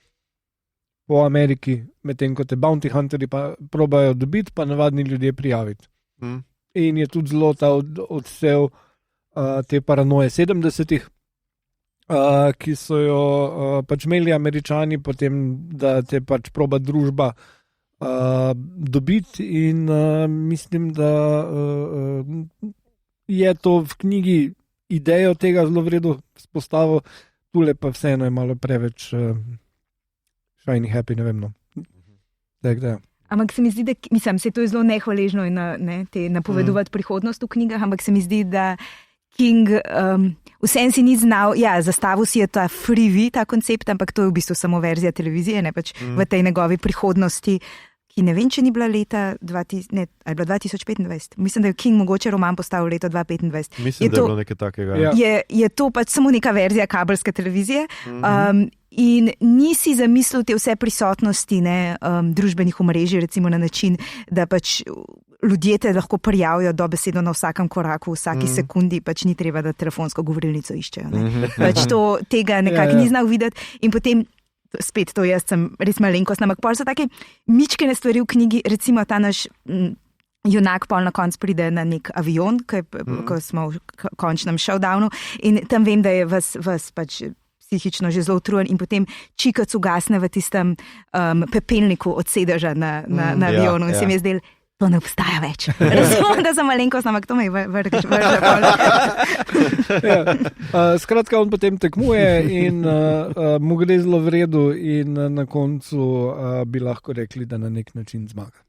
po Ameriki, medtem ko te bounty hunterji pa probajo dobiti, pa navadni ljudje prijaviti. In je tudi zelo ta odsev te paranoje 70-ih, ki so jo pač imeli Američani, potem da te pač proba družba dobiti in mislim, da je to v knjigi idejo tega zelo vredo spostavil, tule pa vseeno je malo preveč shiny happy, ne vem, no. Tak, da. Ampak se mi zdi, da se to je zelo nehvaležno in napovedovati prihodnost v knjigah, ampak se mi zdi, da King vsem si ni znal, zastavil si je ta Freeview, ta koncept, ampak to je v bistvu samo verzija televizije, ne pač v tej njegovi prihodnosti, ki ne vem, če ni bila leta 2025. Mislim, da je King mogoče roman postavil leta 2025. Mislim, da je bilo nekaj takega. Je to pač samo neka verzija kabelske televizije. In nisi zamislil te vse prisotnosti družbenih omrežij, recimo na način, da pač ljudje te lahko prijavijo dobesedno na vsakem koraku, v vsaki sekundi, pač ni treba, da telefonsko govorilnico iščejo. Pač tega nekako ni znal videti in potem spet to jaz sem res malenkost, ampak pol so take mičkene stvari v knjigi, recimo ta naš junak pol na koncu pride na nek avion, ko smo v končnem showdownu in tam vem, da je vas pač psihično že zelo utrujen in potem čikac ugasne v tistem pepelniku od sedeža na avionu in se mi je zdel, to ne obstaja več. Razumem, da sem malenkost, ampak to me je vrže pol. Skratka, on potem tekmuje in mu gre zelo v redu in na koncu bi lahko rekli, da na nek način zmaga.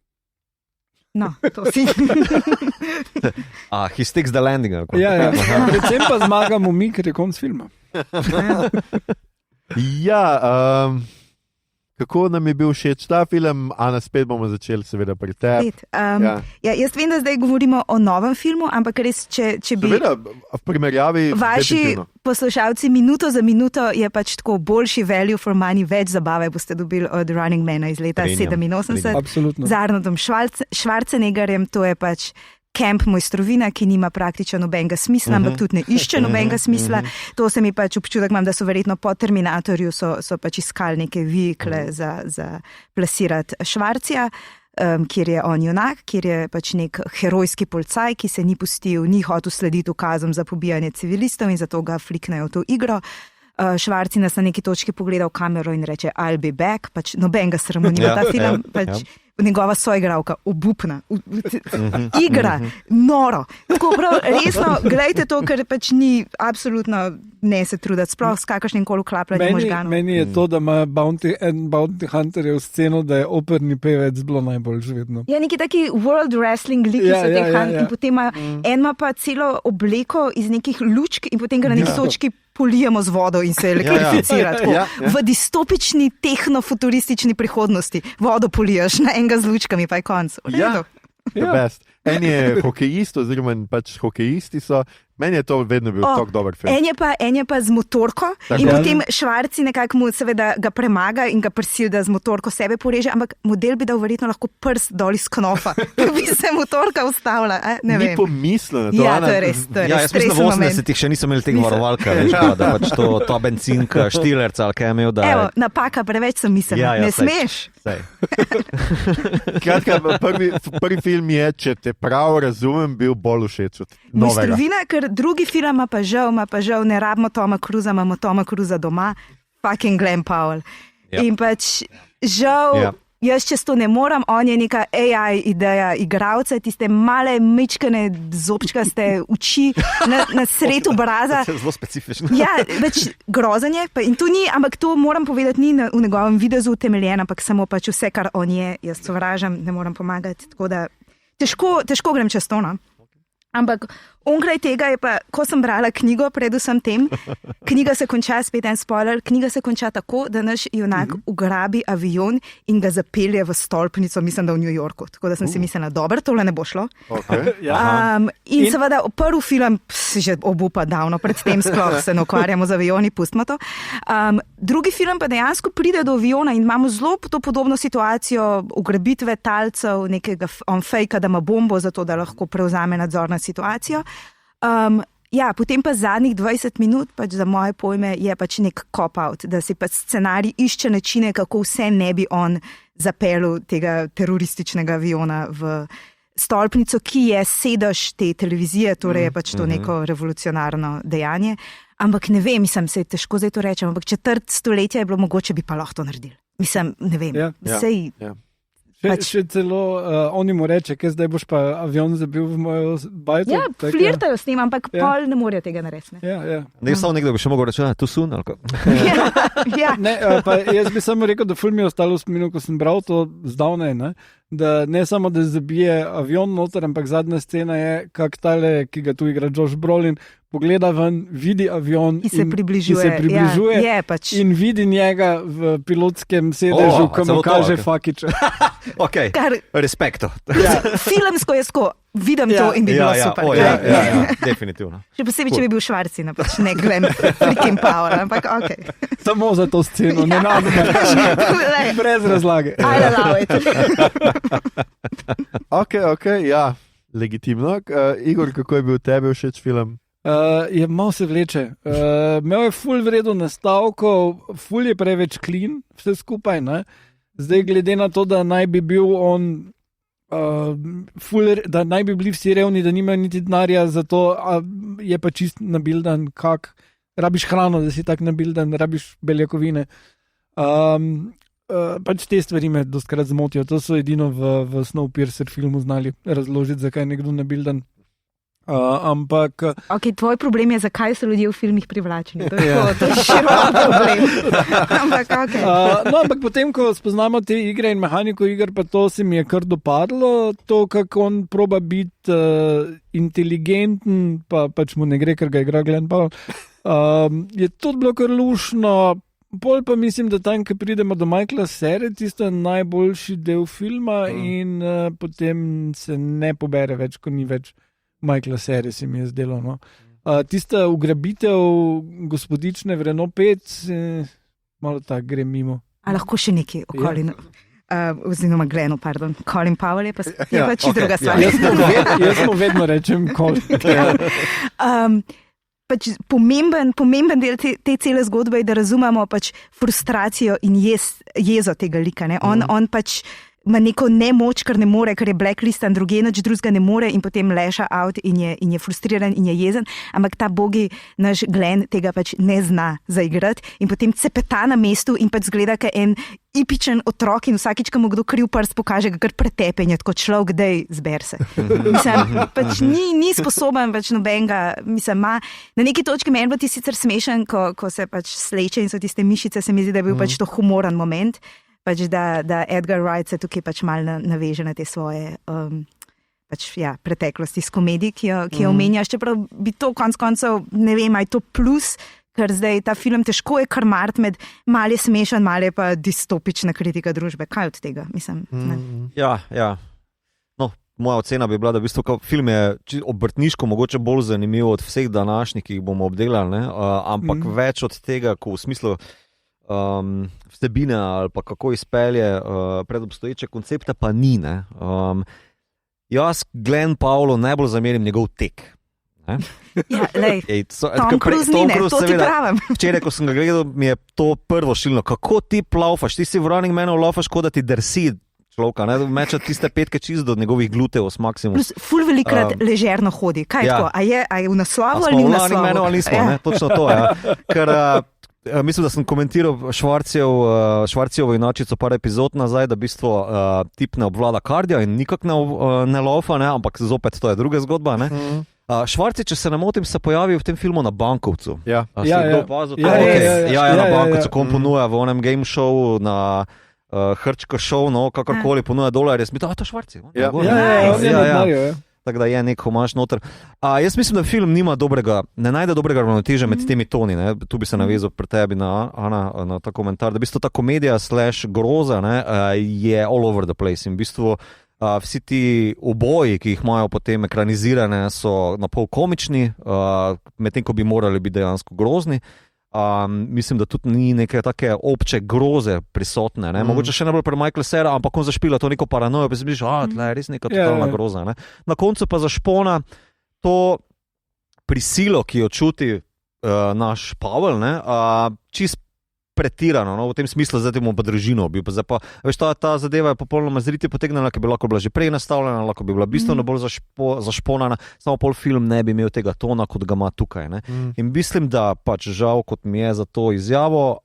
No, to si. He sticks the landing. Ja. Predvsem pa zmagamo mi, ker je konc filma. Kako nam je bil všeč ta film, Ana, spet bomo začeli seveda pri tebi. Jaz vem, da zdaj govorimo o novem filmu, ampak res, če bi... Seveda, v primerjavi... Vaši poslušalci minuto za minuto je pač tako boljši value for money, več zabave boste dobili od Running Mana iz leta 87. Absolutno. Z Arnoldom Schwarzeneggerjem, to je pač kamp mojstrovina, ki nima praktično nobenega smisla, ampak tudi ne išče nobenega smisla. To se mi pač občutek imam, da so verjetno po Terminatorju so pač iskali neke vihikle za plasirati Švarcija, kjer je on junak, kjer je pač nek herojski policaj, ki se ni pustil, ni hotel slediti ukazom za pobijanje civilistov in zato ga fliknejo v to igro. Švarci nas na neki točki pogleda v kamero in reče I'll be back, pač nobenega sramu nima ta film, pač njegova soigralka, obupna, igra, noro. Tako prav, resno, gledajte to, ker pač ni absolutno ne se truditi, sploh s kakršnim koli klapljanjem možganov. Meni je to, da ima Bounty Hunter v sceno, da je operni pevec bilo najbolj vedno. Ja, neki taki World Wrestling liki so teh in potem ima, en ima pa celo obleko iz nekih lučk in potem ga na neki točki polijemo z vodo in se elektrificira. V distopični, tehnofuturistični prihodnosti vodo polijaš na enega z lučkami, pa je konc. En je hokejist, oziroma pač hokejisti so. Meni je to vedno bil tako dober film. En je pa z motorko in potem Švarci nekako mu seveda ga premaga in ga prisili, da z motorko sebe poreže, ampak model bi dal verjetno lahko prst dol iz knofa, da bi se motorka ustavila. Ne vem. Ni pomislil na to. Ja, to je res. Jaz mislim, da v 80-ih še nisem imel tega varovalka, da pač to bencinka, štilerca, ali kaj je imel. Evo, napaka, preveč sem mislil. Ne smeš. Kratka, prvi film je, če te prav razumem, bil bolj všeč od novega. Mojstrovina, ker drugi film ima pa žal, ne rabimo Toma Cruisa, imamo Toma Cruisa doma, fucking Glenn Powell. In pač žal, jaz čez to ne moram, on je neka AI ideja igralca, tiste male mičkane zobčkaste oči na sred obraza. Zelo specifično. Ja, pač grozen je, in to ni, ampak to moram povedati, ni v njegovem videzu utemeljeno, ampak samo pač vse, kar on je, jaz sovražam, ne moram pomagati, tako da težko grem čez to, no. Ampak onkraj tega je pa, ko sem brala knjigo, predvsem tem, knjiga se konča, spet en spoiler, knjiga se konča tako, da naš junak ugrabi avion in ga zapelje v stolpnico, mislim, da v New Yorku. Tako da sem si mislila, dobro, tole ne bo šlo. In seveda prvi film si že obupa davno, predtem sploh se ne ukvarjamo z avioni, pustimo to. Drugi film pa dejansko pride do aviona in imamo zelo to podobno situacijo ugrabitve talcev, nekega on fejka, da ima bombo, zato da lahko prevzame nadzor nad situacijo. Potem pa zadnjih 20 minut, pač za moje pojme, je pač nek cop-out, da si pač scenarij išče načine, kako vse ne bi on zapeljal tega terorističnega aviona v stolpnico, ki je sedež te televizije, torej je pač to neko revolucionarno dejanje. Ampak ne vem, mislim, se je težko zdaj to rečem, ampak četrt stoletja je bilo mogoče, bi pa lahko to naredili. Mislim, ne vem, Še celo oni mu reče, kaj zdaj boš pa avion zabil v mojo bajto. Ja, flirtajo s tem, ampak pol ne morejo tega narediti. Ne, samo nekdo bi še mogel reči, tu sun, ali ko? Jaz bi samo rekel, da ful mi je ostalo v spominu, ko sem bral to zdavnej, da ne samo, da zabije avion noter, ampak zadnja scena je, kak tale, ki ga tu igra Josh Brolin, pogleda ven, vidi avion in se približuje in vidi njega v pilotskem sedežu, ko mu kaže fakiče. Ok, respekto. Filmsko je vidim to in bi bilo super. Definitivno. Še posebej, če bi bil Švarci, pač ne Glenn freaking Powell, ampak ok. Samo za to sceno, ne nadme. Brez razlage. I allow it. Ok, ja, legitimno. Igor, kako je bil tebi všeč film? Je malo se vleče. Imel je ful vredo nastavkov, ful je preveč clean, vse skupaj. Zdaj, glede na to, da naj bi bil on da naj bi bili vsi revni, da nimajo niti denarja za to, je pa čist nabildan, kak rabiš hrano, da si tak nabildan, rabiš beljakovine. Pač te stvari me dostkrat zmotijo. To so edino v Snowpiercer filmu znali razložiti, zakaj je nekdo nabildan. Ampak... Okay, tvoj problem je, zakaj so ljudje v filmih privlačeni. To je širok problem. Ampak potem, ko spoznamo te igre in mehaniko iger, pa to se mi je kar dopadlo. To, kako on proba biti inteligenten, pa pač mu ne gre, ker ga igra Glenn Powell, je tudi bilo kar lušno. Pol pa mislim, da tam, ko pridemo do Michaela Cere, tisto je najboljši del filma in potem se ne pobere več, ko ni več Michaela Cere, se mi je zdelo. No. Tista ugrabitev gospodične v Renault 5, malo tako gre mimo. A lahko še nekaj o Colinu? Oziroma Glenu, pardon. Colin Powell je pa čisto druga stvar. Jaz mu vedno rečem Colin. Pač pomemben del te cele zgodbe je, da razumemo pač frustracijo in jezo tega lika. Ne? On pač ima neko nemoč, ker ne more, ker je blacklistan, druge nič drugega ne more in potem leša out in je frustriran in je jezen, ampak ta bogi naš Glenn tega pač ne zna zaigrati in potem cepeta na mestu in pač zgleda, kot en ipičen otrok in vsakič, ko mu kdo kriv prst pokaže, ga kar pretepe in je tako človek, dej zber se. Mislim, pač ni sposoben pač nobenega, mislim, ima na neki točki meni bo ti sicer smešen, ko se pač sleče in so tiste mišice, se mi zdi, da je bil pač to humoren moment. Pač da Edgar Wright se tukaj pač malo naveže na te svoje preteklosti s komedij, ki jo omenjaš, čeprav bi to konc koncev, ne vem, aj to plus, ker zdaj ta film težko je krmart med malo je smešen, malo je pa distopična kritika družbe. Kaj od tega? Mislim, Ja. No, moja ocena bi bila, da v bistvu film je obrtniško mogoče bolj zanimiv od vseh današnjih, ki jih bomo obdelali, ne? Ampak več od tega, ko v smislu vsebine ali pa kako izpelje predobstoječe koncepte, pa ni. Ne? Jaz Glenn Powellu najbolj zamerim njegov tek. Ja, Tom Cruise ni, to ti pravim. Včeraj, ko sem ga gledal, mi je to prvo šilno. Kako ti laufaš? Ti si v Running Manu laufaš, kot da ti drsi človeka. Meča tiste petke čist do njegovih gluteov s maksimum. Plus ful velikrat ležerno hodi. Kaj je tako? A je v naslovu ali ni v naslovu? Running Manu ali nismo, ne? Točno to. Ja. Ker mislim, da sem komentiral Švarcijevo inačico par epizod nazaj, da v bistvu tip ne obvlada kardija in nikak ne laufa, ne? Ampak zopet to je druga zgodba. Ne? Švarci, če se ne motim, se pojavi v tem filmu na Bankovcu. Ja, na Bankovcu, ko on ponuja v onem game show na Hrčko show, no, kakorkoli ponuja dolarje. Jaz mi to Švarci. Tako da je nek homaž noter. Jaz mislim, da film ne najde dobrega ravnotežja med temi toni. Ne? Tu bi se navezal pri tebi na ta komentar, da v bistvu ta komedija / groza, ne, je all over the place. In v bistvu vsi ti oboji, ki jih imajo potem ekranizirane, so napol komični, medtem ko bi morali biti dejansko grozni. Mislim, da tudi ni neke take obče groze prisotne. Ne? Mogoče še ne bolj pri Michaelu Cera, ampak on zašpila to neko paranojo, pa si misliš, tle je res neka totalna groza. Ne? Na koncu pa zašpona to prisilo, ki jo čuti naš Powell, čist pretirano, no? V tem smislu, zdaj bomo pa družino bil. Veš, ta zadeva je popolnoma zriti potegnjena, ki bi lahko bila že prej nastavljena, lahko bi bila bistveno bolj zašponana, samo pol film ne bi imel tega tona, kot ga ima tukaj. Ne? In mislim, da pač žal, kot mi je za to izjavo,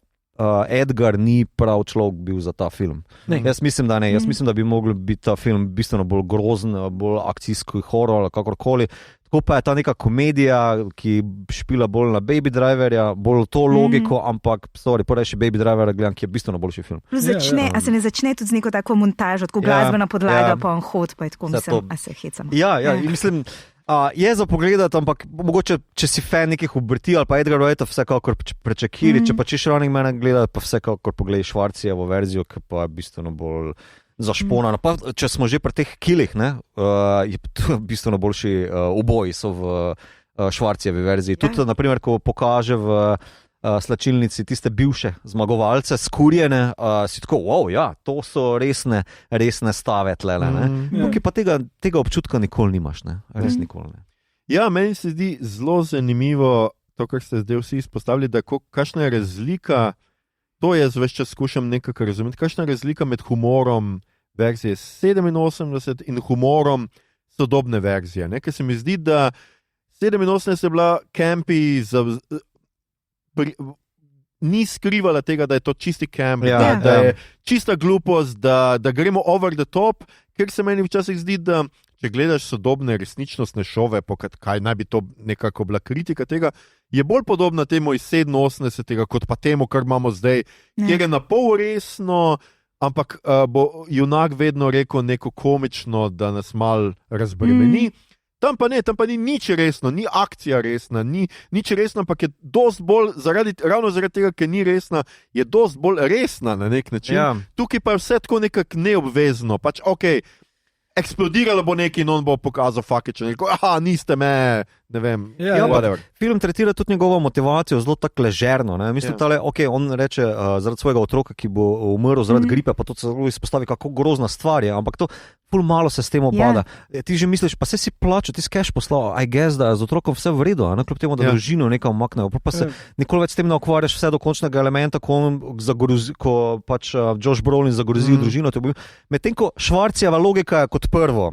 Edgar ni prav človek bil za ta film. Jaz mislim, da ne. Jaz mislim, da bi mogel biti ta film bistveno bolj grozen, bolj akcijski horor ali kakorkoli. Tako pa je ta neka komedija, ki špila bolj na Baby Driverja, bolj to logiko, ampak prvi še Baby Driver gledam, ki je bistveno boljši film. A se ne začne tudi z neko tako montažo, tako glasbena podlaga, pa on hod, pa je tako, mislim, a se hecamo. Ja, mislim, je za pogledati, ampak mogoče, če si fan nekih obrti ali pa Edgar Wrighta, vsekakor prečekiri, če pa čiš Running Man gledati, pa vsekakor pogledaj Švarcijevo verzijo, ki pa je bistveno bolj zašponana. Pa če smo že pri teh kilih, je bistveno boljši oboji so v Švarcijevi verziji. Tudi, naprimer, ko pokaže v slačilnici tiste bivše zmagovalce, skurjene, si tako, to so resne stave tlele. Tukaj pa tega občutka nikoli nimaš, ne? Res nikoli ne. Ja, meni se zdi zelo zanimivo to, kar ste zdaj vsi izpostavili, da kakšna je razlika, to jaz ves čas skušam nekako razumeti, kakšna je razlika med humorom verzije 87 in humorom sodobne verzije. Ker se mi zdi, da 87 je bila campi ni skrivala tega, da je to čisti camp, da je čista glupost, da gremo over the top, ker se meni včasih zdi, da če gledaš sodobne resničnostne šove, kaj naj bi to nekako bila kritika tega, je bolj podobna temu iz 87. kot pa temu, kar imamo zdaj, kjer je na pol resno, ampak bo junak vedno rekel neko komično, da nas mal razbremeni. Tam pa ni nič resno, ni akcija resna, nič resno, ampak je dost bolj, ravno zaradi tega, ker ni resna, je dost bolj resna na nek način. Ja. Tukaj pa je vse tako nekako neobvezno, pač eksplodiralo bo nekaj in on bo pokazal fakično, niste me, ne vem, whatever. Film tretira tudi njegovo motivacijo zelo tako ležerno. Mislim, on reče zaradi svojega otroka, ki bo umrl zaradi gripe, pa to celo izpostavi, kako grozna stvar je, ampak to ful malo se s tem obada. Ti že misliš, pa se si plačal, ti si cash poslal, I guess, da je z otrokom vse v redu, kljub temu, da družino nekaj umaknejo, pa se nikoli več s tem ne ukvarjaš vse do končnega elementa, ko pač Josh Brolin zagrozi družino. Medtem ko Švarcijeva logika je kot prvo,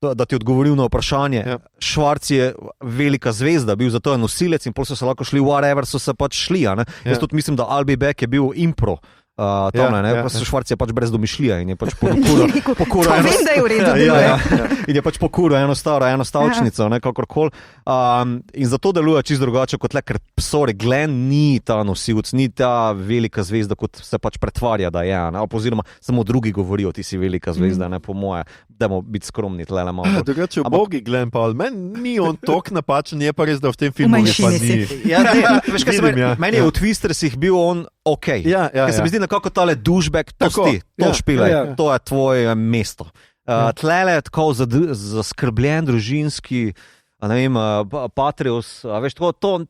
da ti odgovoril na vprašanje. Švarc je velika zvezda, bil zato je nosilec in pol so se lahko šli, whatever so se pač šli. Jaz tudi mislim, da I'll be back je bil impro. Švarc je pač brez domišljija in je pač pokuril vem, da je v redu in je pač pokuril eno stavčnico, kakorkoli. In zato deluje čisto drugače kot ker Glenn ni ta nosilc, ni ta velika zvezda, kot se pač pretvarja, da je. Oziroma samo drugi govorijo, ti si velika zvezda, po moje. Dajmo biti skromni tle malo. Drugače ubogi Glenn Powell, meni ni on tok napačen, je pa res, da v tem filmu pa ni. Meni je v Twistersih bil on okej. Se mi zdi nekako tale douchebag, to špilaj, to je tvoje mesto. Tlele tako zaskrbljen družinski, Patrius,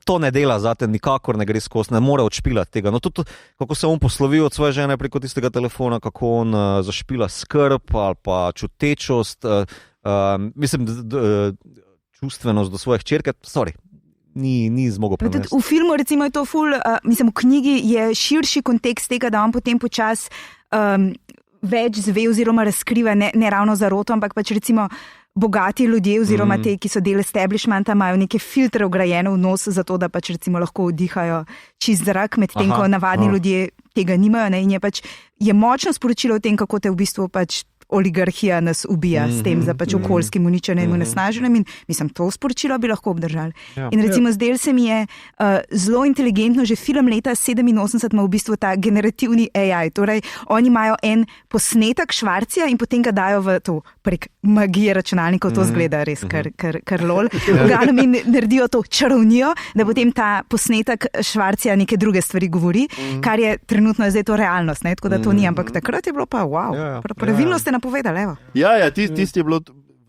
to ne dela zate, nikakor ne gre skozi, ne more odšpilati tega. Tudi, kako se on poslovi od svoje žene preko tistega telefona, kako on zašpila skrb ali pa čutečost, mislim, čustvenost do svoje hčerke, ni zmogel prenesti. V filmu recimo je to mislim, v knjigi je širši kontekst tega, da on potem počas več zve oziroma razkriva, ne ravno zaroto, ampak pač recimo bogati ljudje oziroma te, ki so del establishmenta, imajo neke filtre vgrajene v nos, zato da pač recimo lahko vdihajo čist zrak, medtem ko navadni ljudje tega nimajo. In je močno sporočilo o tem, kako te v bistvu pač oligarhija nas ubija s tem za pač okoljskim uničenjem in onesnaženjem in mislim, to sporočilo bi lahko obdržali. In recimo zdel se mi je zelo inteligentno, že film leta 87 ima v bistvu ta generativni AI, torej oni imajo en posnetek Švarcija in potem ga dajo v to prek magije računalnikov, to zgleda res kar lol. In naredijo to čarovnijo, da potem ta posnetek Švarcija neke druge stvari govori, kar je trenutno zdaj to realnost, tako da to ni, ampak takrat je bilo pa pravilno ste napovedali, evo. Tisti je bilo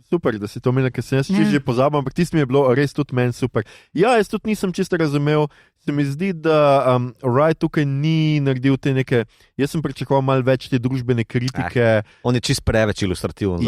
super, da si to omenil, ker sem jaz že pozabil, ampak tisti mi je bilo res tudi meni super. Jaz tudi nisem čisto razumel, se mi zdi, da Wright tukaj ni naredil te neke, jaz sem pričakoval malo več te družbene kritike. On je čisto preveč ilustrativen.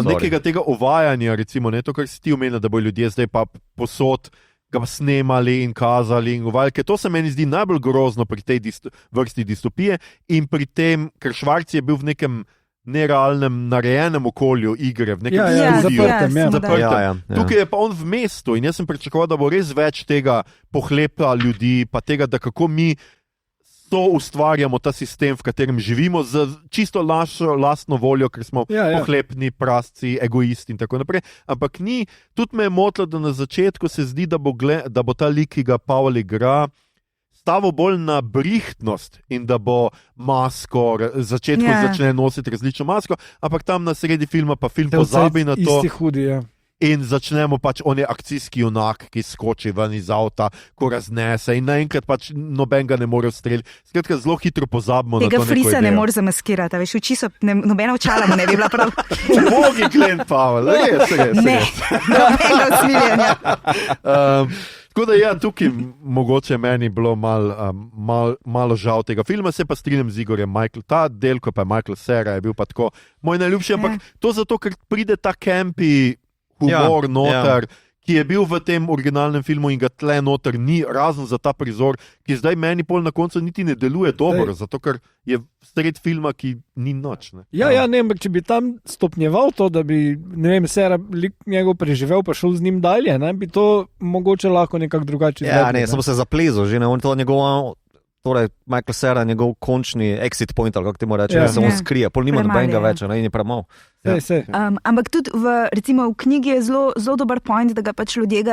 Nekega tega uvajanja, recimo, to, kar si ti omenil, da bo ljudje zdaj pa posod ga snemali in kazali in uvajali, ker to se meni zdi najbolj grozno pri tej vrsti distopije in pri tem, ker Švarc je bil v nekem nerealnem, narejenem okolju igre, v nekem zaprtem. Tukaj je pa on v mestu in jaz sem pričakoval, da bo res več tega pohlepa ljudi, pa tega, da kako mi ustvarjamo ta sistem, v katerem živimo, z čisto našo lastno voljo, ker smo pohlepni, prasci, egoisti in tako naprej. Ampak ni, tudi me je motilo, da na začetku se zdi, da bo ta lik, ki ga Powell igra, stavil bolj na brihtnost in da bo masko, začetku začne nositi različno masko, ampak tam na sredi filma pa film pozabi na to. In začnemo pač, on je akcijski junak, ki skoči ven iz avta, ko raznese in naenkrat pač noben ga ne more ustreliti. Skratka, zelo hitro pozabimo na to neko idejo. Tega frisa ne more zamaskirati, veš, oči so, nobena očala mu ne bi bila prav. Bogi Glenn Powell, res. Ne, nobenega usmiljenja. Tako da tukaj mogoče meni bilo malo žal tega filma, se pa strinjam z Igorjem. Ta del, ko pa je Michael Cera, je bil pa tako moj najljubši, ampak to zato, ker pride ta campi humor noter, ki je bil v tem originalnem filmu in ga tle noter ni, razen za ta prizor, ki zdaj meni pol na koncu niti ne deluje dobro, zato ker je sred filma, ki ni noč. Ne? Ja, ne, ampak če bi tam stopnjeval to, da bi, ne vem, Sera njegov preživel, pa šel z njim dalje, ne, bi to mogoče lahko nekako drugače izvedel. Ja, ne, samo se zaplezal, že ne, on to njegovo, torej Michael Cera, njegov končni exit point, ali kako ti mora reči, da se on skrije, pol nima nobenega več, ne, in je premal. Ampak tudi recimo v knjigi je zelo dober point, da ga pač ljudje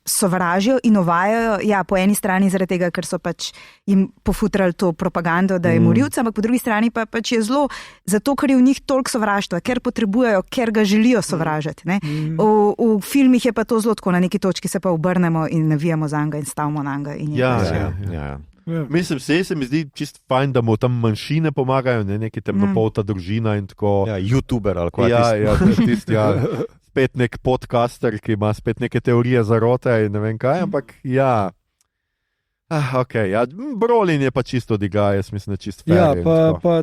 sovražijo in uvajajo, po eni strani zaradi tega, ker so pač jim pofutrali to propagando, da je morilca, ampak po drugi strani pa pač je zelo zato, ker je v njih toliko sovraštva, ker potrebujejo, ker ga želijo sovražiti. Ne? V filmih je pa to zelo tako, na neki točki se pa obrnemo in navijamo za njega in stavimo na njega. Ja. Mislim, se mi zdi čist fajn, da mu tam manjšine pomagajo, ne neki temnopolta družina in tako. Ja, YouTuber ali kaj. Tisti, spet nek podcaster, ki ima spet neke teorije zarote in ne vem kaj, ampak Brolin je pa čisto odiga, jaz mislim, da čist fair.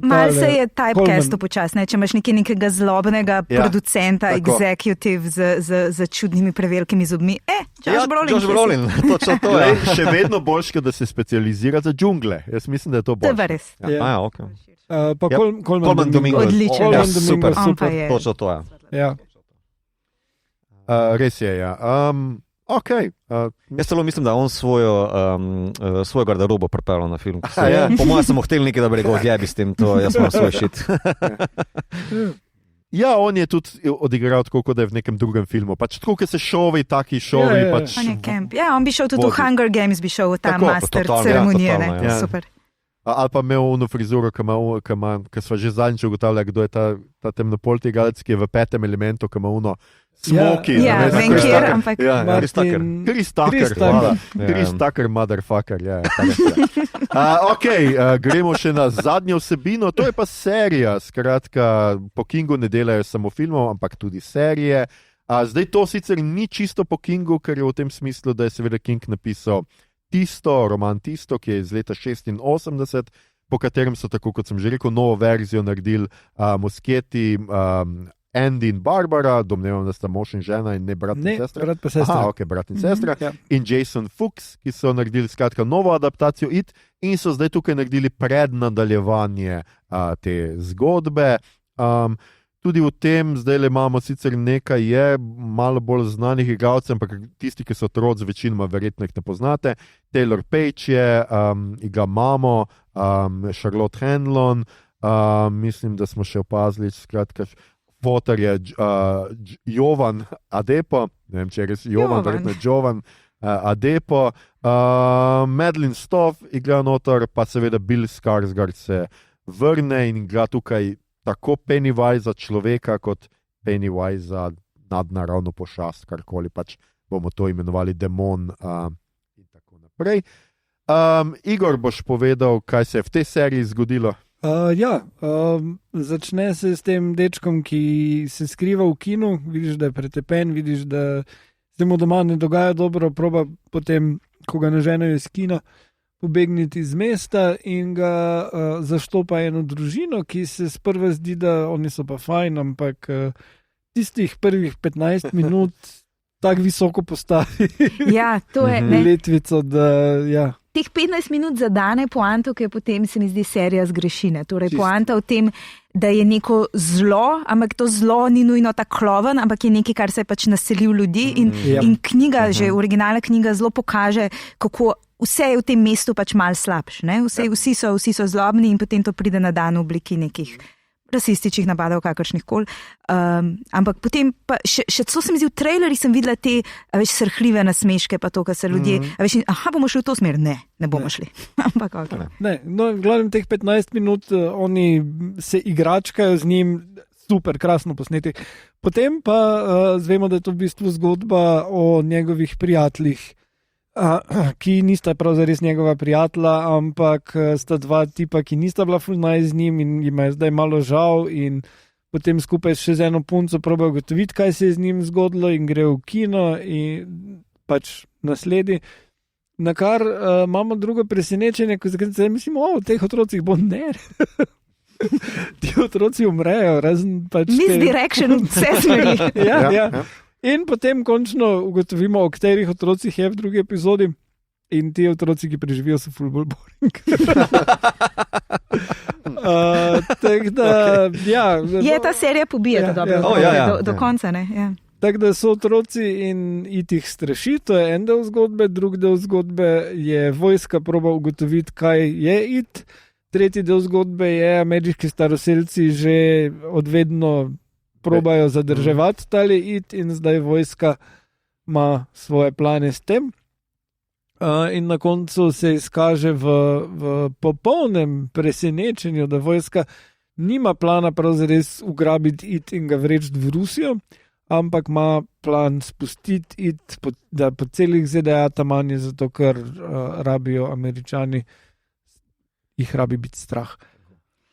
Mal se je typecastu počasne, če imaš nekega zlobnega producenta, executive z čudnimi prevelikimi zobmi. Josh Brolin, točno to je. Še vedno boljš, da se specializira za džungle. Jaz mislim, da je to boljš. To je res. Pa Colman Domingo. Odličen. Super, točno to je. Res je, Okay. Jaz celo mislim, da on svojo garderobo pripeljal na film. Po mojem sem hotel nekaj, da bi rekel, odjebi s tem, to jaz imam svoj šit. Ja, on je tudi odigral tako, kot da je v nekem drugem filmu. Pač tako, kot se šovi, taki šovi. Pač on bi šel tudi v Hunger Games, bi šel v ta master ceremonije. Super. Ali pa imel ono frizuro, ki smo že zadnjič ugotavljali, kdo je ta temnopolti igralec, ki je v 5. elementu, ki ima ono smoky. Vem kjer, ampak... Chris Tucker, motherfucker. Gremo še na zadnjo vsebino, to je pa serija. Skratka, po Kingu ne delajo samo filmov, ampak tudi serije. Zdaj to sicer ni čisto po Kingu, ker je v tem smislu, da je seveda King napisal roman Tisto, ki je iz leta 86, po katerem so, tako kot sem že rekel, novo verzijo naredili Muschietti, Andy in Barbara, domnevam, da sta mož in žena in ne brat in sestra. Brat pa sestra. Brat in sestra. In Jason Fuchs, ki so naredili skratka novo adaptacijo It in so zdaj tukaj naredili prednadaljevanje te zgodbe. Tudi v tem, zdaj le imamo sicer nekaj malo bolj znanih igralcev, ampak tisti, ki so otroci, večinoma verjetno jih ne poznate. Taylor Page je, igra mamo, Charlotte Hanlon, mislim, da smo še opazili, skratka, fotor je Jovan Adepo, ne vem, če je res Jovan, verjetno Jovan Adepo, Madeline Stowe igra notor, pa seveda Bill Skarsgård se vrne in igra tukaj tako Pennywise za človeka, kot Pennywise za nadnaravno pošast, karkoli pač bomo to imenovali demon in tako naprej. Igor, boš povedal, kaj se je v tej seriji zgodilo? Začne se s tem dečkom, ki se skriva v kinu, vidiš, da je pretepen, vidiš, da se mu doma ne dogaja dobro, proba potem, ko ga naženejo iz kina, pobegniti iz mesta in ga zaštopa eno družino, ki se sprva zdi, da oni so pa fajn, ampak tistih prvih 15 minut tako visoko postavi to je, letvico, da Teh 15 minut zadane poanto, ki je potem, se mi zdi, serija zgrešine. Torej, poanta v tem, da je neko zlo, ampak to zlo ni nujno tako kloven, ampak je nekaj, kar se je pač naselil ljudi in knjiga, že originalna knjiga zelo pokaže, kako vse je v tem mestu pač malo slabš. Vsi so zlobni in potem to pride na dan v obliki nekih rasističnih napadov, kakršnih koli. Ampak potem pa še to se mi zdi, v trailerih sem videla te srhljive nasmeške, pa to, kar se ljudje, bomo šli v to smer? Ne bomo šli. Ampak glavnem teh 15 minut oni se igračkajo z njim, super, krasno posneti. Potem pa zvemo, da je to v bistvu zgodba o njegovih prijateljih, ki nista pravzaprav njegova prijatelja, ampak sta dva tipa, ki nista bila ful nice z njim in ima zdaj malo žal in potem skupaj še z eno punco probajo ugotoviti, kaj se je z njim zgodilo in gre v kino in pač nasledi. Na kar imamo drugo presenečenje, ko zdaj mislimo, v teh otrocih bo ti otroci umrejo, razen pač... Misdirection, vse smeri. In potem končno ugotovimo, o katerih otrocih je v drugi epizodi. In ti otroci, ki preživijo, so ful bolj boring. Je ta serija pobijata do konca, ne? Ja. Tako da so otroci in jih straši, to je en del zgodbe, drug del zgodbe je vojska proba ugotoviti, kaj je it. Tretji del zgodbe je ameriški staroselci že odvedno probajo zadrževati tale it in zdaj vojska ima svoje plane s tem. In na koncu se izkaže v popolnem presenečenju, da vojska nima plana pravzaprav ugrabiti it in ga vreči v Rusijo, ampak ima plan spustiti it, da po celih ZDA tam je zato, ker rabijo Američani, jih rabi biti strah.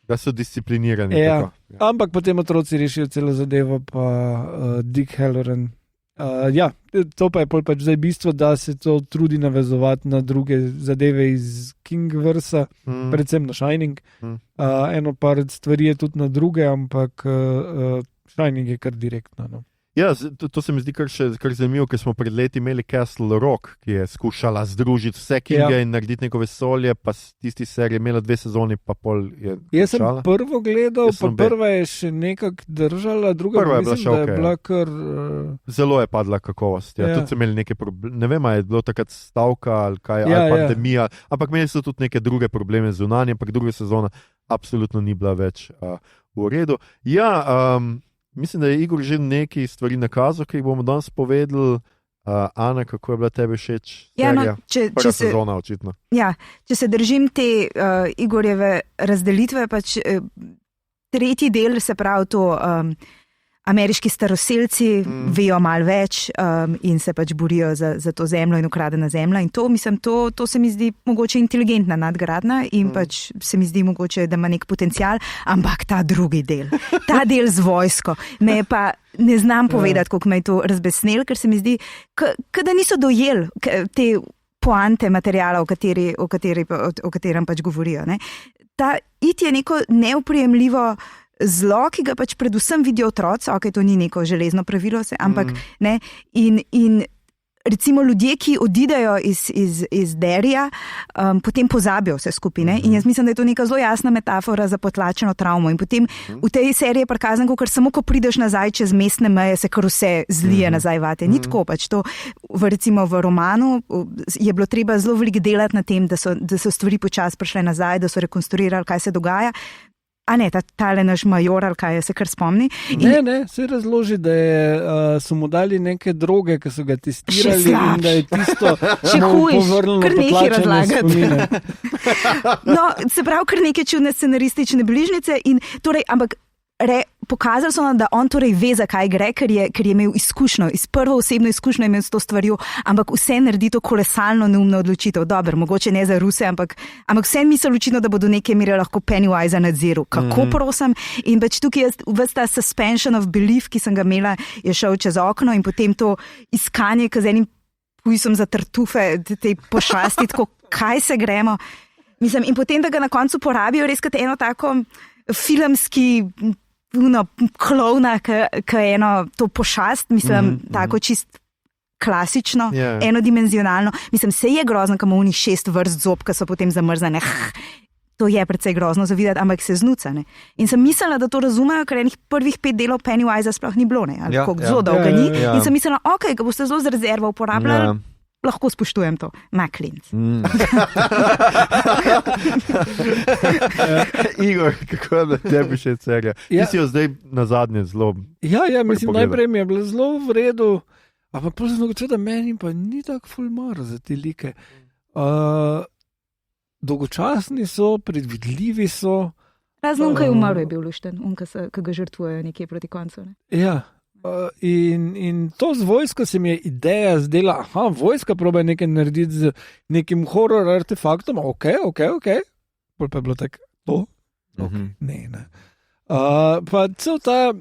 Da so disciplinirani. Ja. Ampak potem otroci rešijo celo zadevo, pa Dick Halloran. To pa je pač zdaj bistvo, da se to trudi navezovati na druge zadeve iz Kingversa, predvsem na Shining. Eno par stvari je tudi na druge, ampak Shining je kar direktno. No. Ja, to se mi zdi kar zanimivo, ker smo pred leti imeli Castle Rock, ki je skušala združiti vse Kinge in narediti neko vesolje, pa tisti seriji imela 2 sezoni, pa pol je Jaz sem prvo gledal, pa prva je še nekako držala, druga prva mislim, da je bila kar... Zelo je padla kakovost. Ja. Tudi so imeli neke probleme, ne vem, je bilo takrat stavka ali kaj, ali pandemija, ampak imeli so tudi neke druge probleme zunanje, ampak druga sezona absolutno ni bila več v redu. Mislim, da je Igor že nekaj stvari nakazal, ki jih bomo danes povedali. Ana, kako je bila tebi všeč? Prva sezona, očitno. Ja, če se držim te Igorjeve razdelitve, pač tretji del, se pravi to ameriški staroselci vejo malo več in se pač borijo za to zemljo in ukradena zemlja. In to, mislim, to se mi zdi mogoče inteligentna nadgradnja in pač se mi zdi mogoče, da ima nek potencial, ampak ta drugi del, ta del z vojsko, me pa ne znam povedati, koliko me je to razbesnel, ker se mi zdi, da niso dojeli te poante materijala, o katerem pač govorijo. Ne. Ta it je neko neoprijemljivo zlo, ki ga pač predvsem vidijo otroci, to ni neko železno pravilo, ampak ne, in recimo ljudje, ki odidejo iz Derija, potem pozabijo vse skupine in jaz mislim, da je to neka zelo jasna metafora za potlačeno travmo in potem v tej seriji je prikazano, ker samo ko prideš nazaj čez mestne meje, se kar vse zlije nazaj vate. Ni tako pač to, recimo v romanu je bilo treba zelo veliko delati na tem, da so stvari počasi prišle nazaj, da so rekonstruirali, kaj se dogaja. A ne, tale naš major, ali kaj se kar spomni. Ne, se razloži, da so mu dali neke droge, ki so ga testirali in da je tisto povrnilo potlačene spomine. No, se pravi, kar neke čudne scenaristične bližnjice in torej, ampak pokazali so nam, da on torej ve, zakaj gre, ker je imel izkušnjo, prvo osebno izkušnjo imel s to stvarjo, ampak vse naredi to kolesalno neumno odločitev. Dobro, mogoče ne za Ruse, ampak vse misel očitno, da bodo neke mere lahko Pennywise nadziral. Kako prosim? In pač tukaj je ves ta suspension of belief, ki sem ga imela, je šel čez okno in potem to iskanje, ki z enim pujsom za tartufe, te pošasti, tako kaj se gremo. Mislim, in potem, da ga na koncu porabijo res kot eno tako filmski klovna, ki je eno to pošast, mislim, tako čist klasično, enodimenzionalno. Mislim, se je grozno, kam oni 6 vrst zob, ki so potem zamrzane. To je precej grozno zavidati, ampak se znuca. Ne? In sem mislila, da to razumejo, ker enih prvih 5 delov Pennywise sploh ni bilo, ne? Ali koliko zelo dolga ni. In sem mislila, ok, ga boste zelo z rezervo uporabljali, lahko spoštujem to. Macleans. Igor, kako je tebi še serija? Ti si jo zdaj na zadnje zelo... Ja, mislim, najprej mi je bilo zelo v redu, ampak potem sem ugotovil, da meni pa ni tako ful mar za te like. Dolgočasni so, predvidljivi so. Razen unka je umrl, je bil lušten, unka, ki ga žrtvujejo nekje proti koncu. Ne? Ja. In to z vojsko se mi je ideja zdela, vojska proba nekaj narediti z nekim horror artefaktom, ok. Pol pa je bilo tako, to? Okay. Ne. Pa cel ta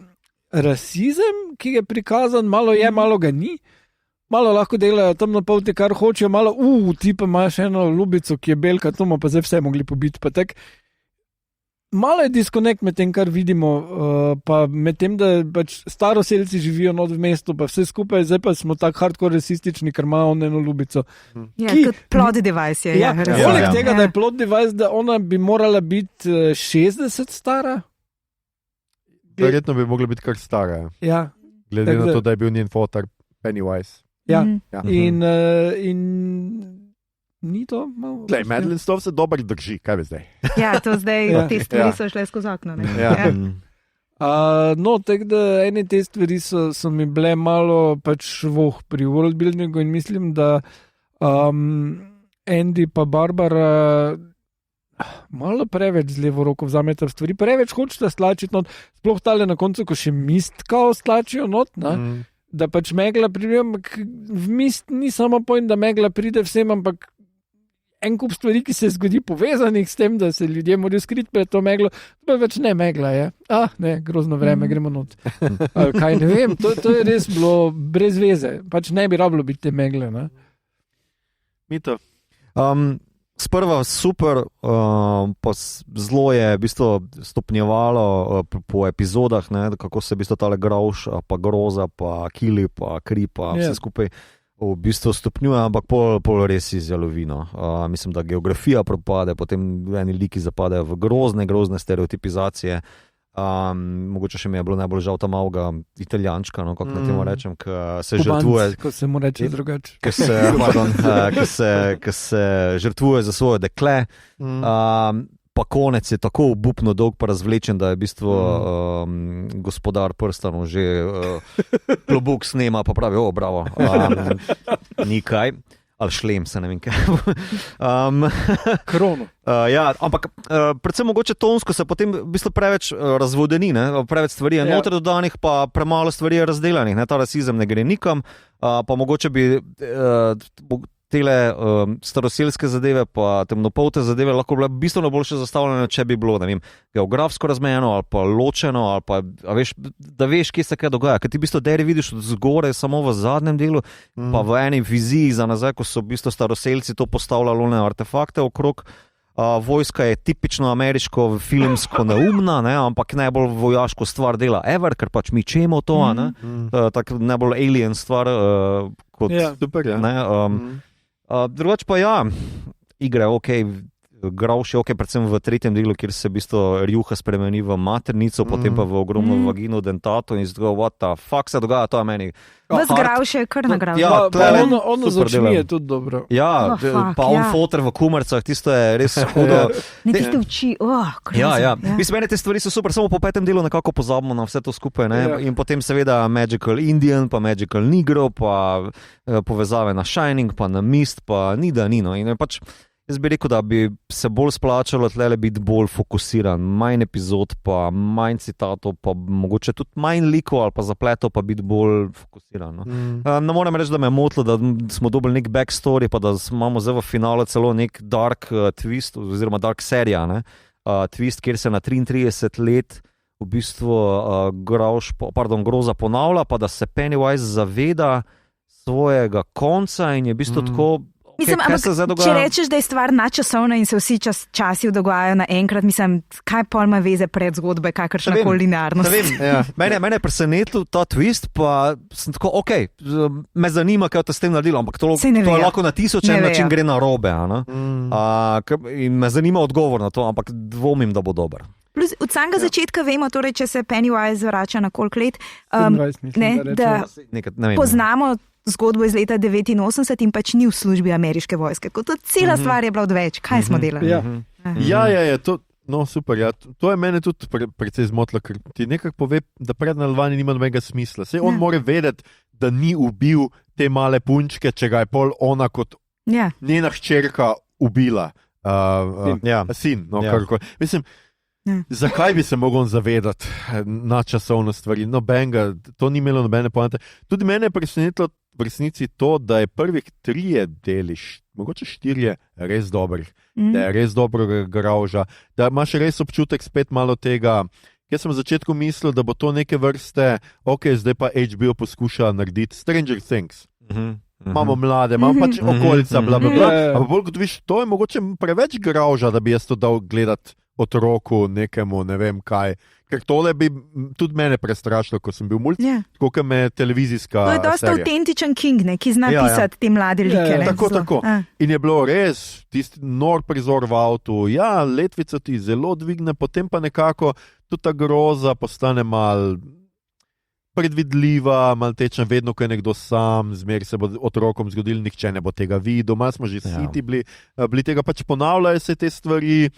rasizem, ki je prikazan, malo je, malo ga ni. Malo lahko delajo tam na polti, kar hočejo, malo, ti pa imaš eno ljubico, ki je belka, to pa zdaj vse mogli pobiti, pa tak. malo je diskonekt med tem, kar vidimo, pa med tem, da pač staroselci živijo not v mestu, pa vse skupaj, zdaj pa smo tako hardcore rasistični, ker ima on eno ljubico. Ja, kot plod device je. Poleg tega, da je plod device, da ona bi morala biti 60 stara. Verjetno bi mogla biti kar stara. Ja. Glede na to, da je bil njen fotar Pennywise. Ja. In ni to malo. Madeline Stowe se dobro drži, kaj bi zdaj? Ja, to zdaj, te stvari so šle skozi okno. No, tako da ene te stvari so mi bile malo pač voh pri worldbuildingu in mislim, da Andy pa Barbara malo preveč z levo roko vzameta stvari, preveč hočete stlačiti not, sploh tale na koncu, ko še mist kao stlačijo not, da pač megla pride, v mist ni samo point, da megla pride vsem, ampak en kup stvari, ki se zgodi povezanih s tem, da se ljudje morajo skriti pred to meglo, pa več ne megla je. Ne, grozno vreme, gremo not. Kaj ne vem, to je res bilo brez veze. Pač ne bi rabilo biti te megle. Ne? Mito. Sprva super, pa zelo je v bistvu stopnjevalo po epizodah, ne, kako se v bistvu tale Gravš, pa Groza, pa Kili, pa Kri, pa vse skupaj v bistvu stopnjuje, ampak pol res izjalovi. Mislim, da geografija propade, potem eni liki zapadajo v grozne stereotipizacije. Mogoče še mi je bilo najbolj žal ta malega Italijančka, no, kako na temu rečem, ki se žrtvuje. Ko se mu reče drugače. Ki se žrtvuje za svoje dekle. Pa konec je tako obupno dolg pa razvlečen, da je v bistvu gospodar prstanov že klobuk snema, pa pravi, bravo, ni kaj. Ali šlem se, ne vem kaj. Krono. Ja, ampak predvsem mogoče tonsko se potem v bistvu preveč razvodeni, preveč stvari je noter dodanih, pa premalo stvari je razdelanih. Ta rasizem ne gre nikam, pa mogoče bi tele staroselske zadeve pa temnopolte zadeve lahko bile bistveno boljše zastavljene, če bi bilo, ne vem, geografsko razmejeno ali pa ločeno, ali pa da veš, kje se kaj dogaja. Ker ti v bistvu deri vidiš od zgoraj samo v zadnjem delu, pa v eni viziji za nazaj, ko so v bistvu staroselci to postavljali one artefakte okrog. Vojska je tipično ameriško, filmsko neumna, ampak najbolj vojaško stvar dela ever, ker pač mi čemo to, tako najbolj alien stvar kot super, drugač pa igre, Gravš je predvsem v tretjem delu, kjer se v bistvu rjuha spremeni v maternico, potem pa v ogromno vagino dentato in zdaj, what the fuck se dogaja, to je meni. Vas Gravš je kar nagrado. Ja, ono z očmi je tudi dobro. Ja, pa on foter v kumarcah, tisto je res hudo. Ne, tiste oči, Mislim, meni te stvari so super, samo po petem delu nekako pozabimo na vse to skupaj, in potem seveda Magical Indian, pa Magical Negro, pa povezave na Shining, pa na Mist, pa ni da nino. In pač jaz bi rekel, da bi se bolj splačalo tlele biti bolj fokusiran, manj epizod, pa manj citatov, pa mogoče tudi manj likov ali pa zapletov, pa biti bolj fokusiran. Ne moram reči, da me je motilo, da smo dobili nek backstory, pa da imamo zdaj v finalu celo nek dark twist, oziroma dark serija, twist, kjer se na 33 let v bistvu Groza ponavlja, pa da se Pennywise zaveda svojega konca in je v bistvu tako. Mislim, če rečeš, da je stvar nadčasovna in se vsi časi dogajajo naenkrat, mislim, kaj pol ima veze pred zgodbe, kakršna koli linearnost. Mene je presenetil ta twist, pa sem tako, me zanima, kaj je s tem naredilo, ampak to je lahko na tisoče način gre na robe. In me zanima odgovor na to, ampak dvomim, da bo dober. Plus, od samega začetka vemo, torej, če se Pennywise vrača na koliko let, da poznamo zgodbo iz leta 89 in pač ni v službi ameriške vojske. Cela stvar je bila odveč. Kaj smo delali? Super. To je mene tudi precej zmotilo, ker ti nekako pove, da prednalvanje nima nobenega smisla. Sej on mora vedeti, da ni ubil te male punčke, če ga je pol ona kot njena hčerka ubila. Sin. Mislim, zakaj bi se mogel zavedati na časovno stvari? To ni imelo nobene poante. Tudi mene je presenetilo v resnici to, da je prvih 3 deli, mogoče 4 res dobrih, da je res dobrega Gravža, da imaš res občutek spet malo tega. Jaz sem v začetku mislil, da bo to neke vrste, zdaj pa HBO poskuša narediti Stranger Things. Imamo mlade, imamo pač okolica, blablabla. Ampak bolj kot viš, to je mogoče preveč Gravža, da bi jaz to dal gledati otroku, nekemu, ne vem kaj. Ker tole bi tudi mene prestrašilo, ko sem bil tako kot me televizijska. To je dosta avtentičen King, ne, ki zna pisati te mlade like. Tako. In je bilo res, tisti nor prizor v avtu, letvica ti zelo dvigne, potem pa nekako tudi ta groza postane mal predvidljiva, mal tečna, vedno, ko je nekdo sam, zmeri se bo otrokom zgodil, nihče ne bo tega videl, malo smo že siti bili tega, pač ponavljajo se te stvari,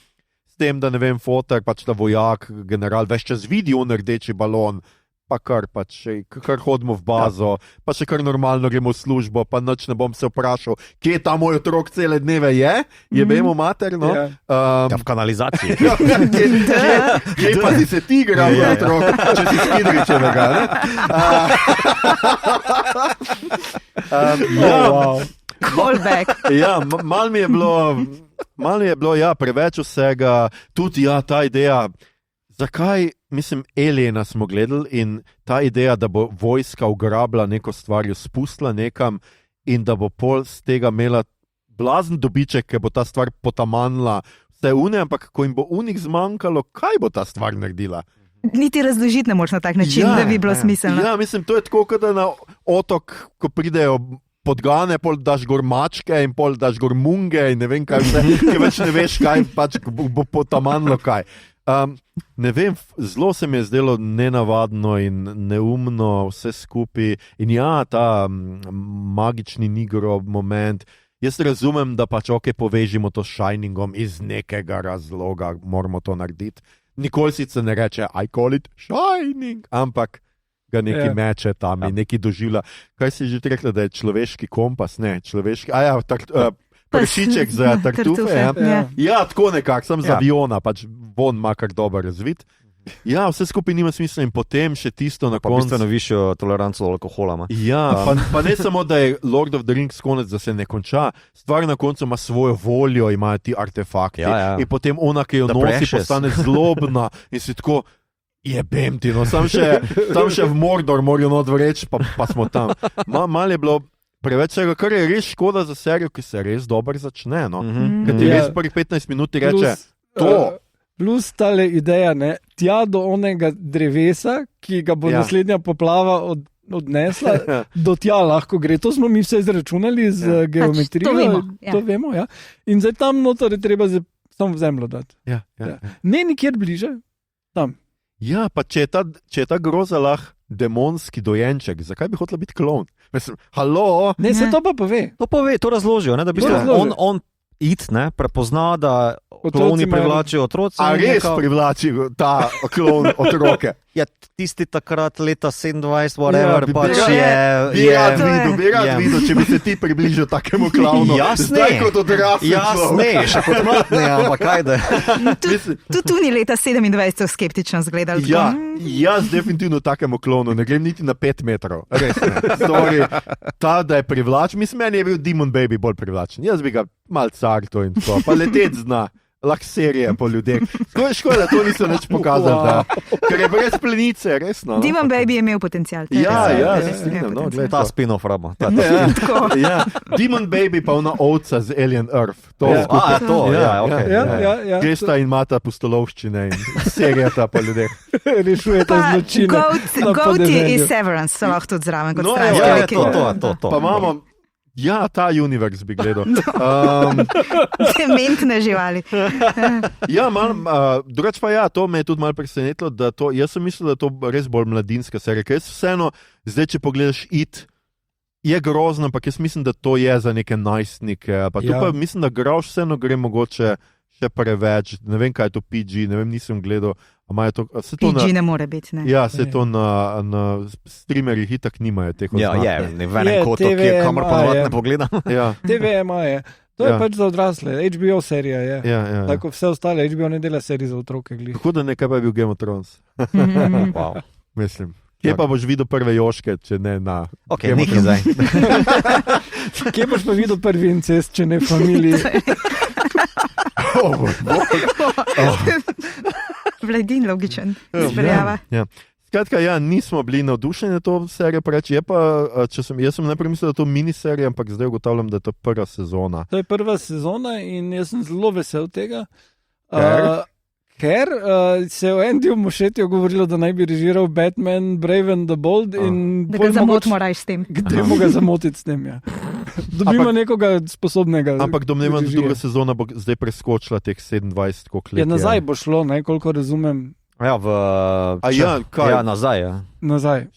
tem, da ne vem, fotar, pač ta vojak, general, več čas vidi on rdeči balon, pa kar hodimo v bazo, pa še kar normalno gremo v službo, pa nič ne bom se vprašal, kje je ta moj otrok cele dneve jebemo materno. V kanalizaciji. Kje pa ti se ti igra, otrok, če si Skidričevega, ne? Callback. Mal mi je bilo, preveč vsega, tudi ta ideja, zakaj, mislim, Aliena smo gledali in ta ideja, da bo vojska ugrabila neko stvar, jo spustila nekam in da bo pol z tega imela blazen dobiček, ker bo ta stvar potamanila vse ampak ko jim bo unih zmanjkalo, kaj bo ta stvar naredila? Niti razložiti ne moreš na tak način, da bi bilo smiselno. Mislim, to je tako, kot da na otok, ko pridejo podgane, pol daš gor mačke in pol daš gor munge in ne vem kaj vse, ker več ne veš kaj, pač bo potamanilo kaj. Ne vem, zelo se mi je zdelo nenavadno in neumno vse skupaj in ta magični Nigro moment, jaz razumem, da pač povežimo to s Shiningom iz nekega razloga, moramo to narediti. Nikoli sicer ne reče, I call it Shining, ampak ga neki meče tam in neki doživlja. Kaj si že rekla, da je človeški kompas? Ne, človeški, pršiček za tartufe. Tako nekako, sem za aviona, pač von ima kar dober razvit. Vse skupaj nima smisla in potem še tisto na koncu. Pa bistveno višjo toleranco alkohola. Pa ne samo, da je Lord of the Rings konec, da se ne konča, stvar na koncu ima svojo voljo, imajo ti artefakti. In potem ona, ki jo nosi, postane zlobna in si tako, jebem ti, tam še v Mordor morajo odvreči, pa smo tam. Mal je bilo preveč vsega, kar je res škoda za serijo, ki se res dobro začne. Ker ti res prvih 15 minut ti reče, Plus tale ideja, tja do onega drevesa, ki ga bo naslednja poplava odnesla, do tja lahko gre. To smo mi vse izračunali z geometrijo. To vemo. In zdaj tam noter je treba samo v zemljo dati. Ne nikjer bliže, tam. Pa če je ta groza lahko demonski dojenček, zakaj bi hotela biti klon? Mislim, halo? Ne, se to pa pove. To razložijo, da bi on prepozna, da kloni privlačijo otroci. A res privlačijo ta klon otroke? Tisti takrat leta 27, whatever, pač je... Bi rad videl, če bi se ti približil takemu klonu. Zdaj kot odrasli. Še kot mladne, ampak kajde. Tudi leta 27 so skeptično zgledali. Jaz definitivno takemu klonu ne grem niti na 5 metrov. Res ne. Sorry. Ta, da je privlačen, mislim, meni je bil Demon Baby bolj privlačen. Jaz bi ga mal carto in to, pa leteti zna. Lahko serije po ljudeh. Škoda, to niso nič pokazali. Ker je brez plenice, resno. Demon Baby je imel potencial. Ta spin-off rabo. Demon Baby pa ona ovca z Alien Earth. Gesta in mata pustolovščine in serijata po ljudeh. Rešujete zločine. Goati iz Severance so lahko tudi zraven kot stranski. To. Pa imamo ta univerz bi gledal. Dementne živali. Drugač pa to me je tudi malo presenetilo, da jaz sem mislil, da je to res bolj mladinska serija, ker jaz vseeno, zdaj če pogledaš It, je grozno, ampak jaz mislim, da to je za neke najstnike, pa mislim, da Grauš vseeno gre mogoče še preveč, ne vem, kaj je to PG, ne vem, nisem gledal. PG ne more biti, ne? Se to na streamerjih itak nimajo teh odznak. V enem kotu, kamor ponovno ne pogledam. TVMA je. To je pač za odrasle, HBO serija je. Tako vse ostale, HBO ne dela serij za otroke. Tako da nekaj pa je bil Game of Thrones. Mislim. Kje pa boš videl prve joške, če ne na... Ok, nekaj zdaj. Kje boš pa videl prvi incest, če ne familiji? Vladin logičen, sprejava. Skratka, nismo bili navdušeni na to serijo, preči je pa, jaz sem najprej mislil, da je to miniserija, ampak zdaj ugotavljam, da je to prva sezona. To je prva sezona in jaz sem zelo vesel tega, Ker se je v enem delu Mošetijo govorilo, da naj bi režiral Batman, Brave and the Bold. Da ga zamotimo raj s tem. Gremo ga zamotiti s tem, ja. Dobimo nekoga sposobnega. Ampak domnevam, da druga sezona bo zdaj preskočila teh 27 koliko let. Ja, nazaj bo šlo, koliko razumem. Ja, nazaj. Ja. Nazaj.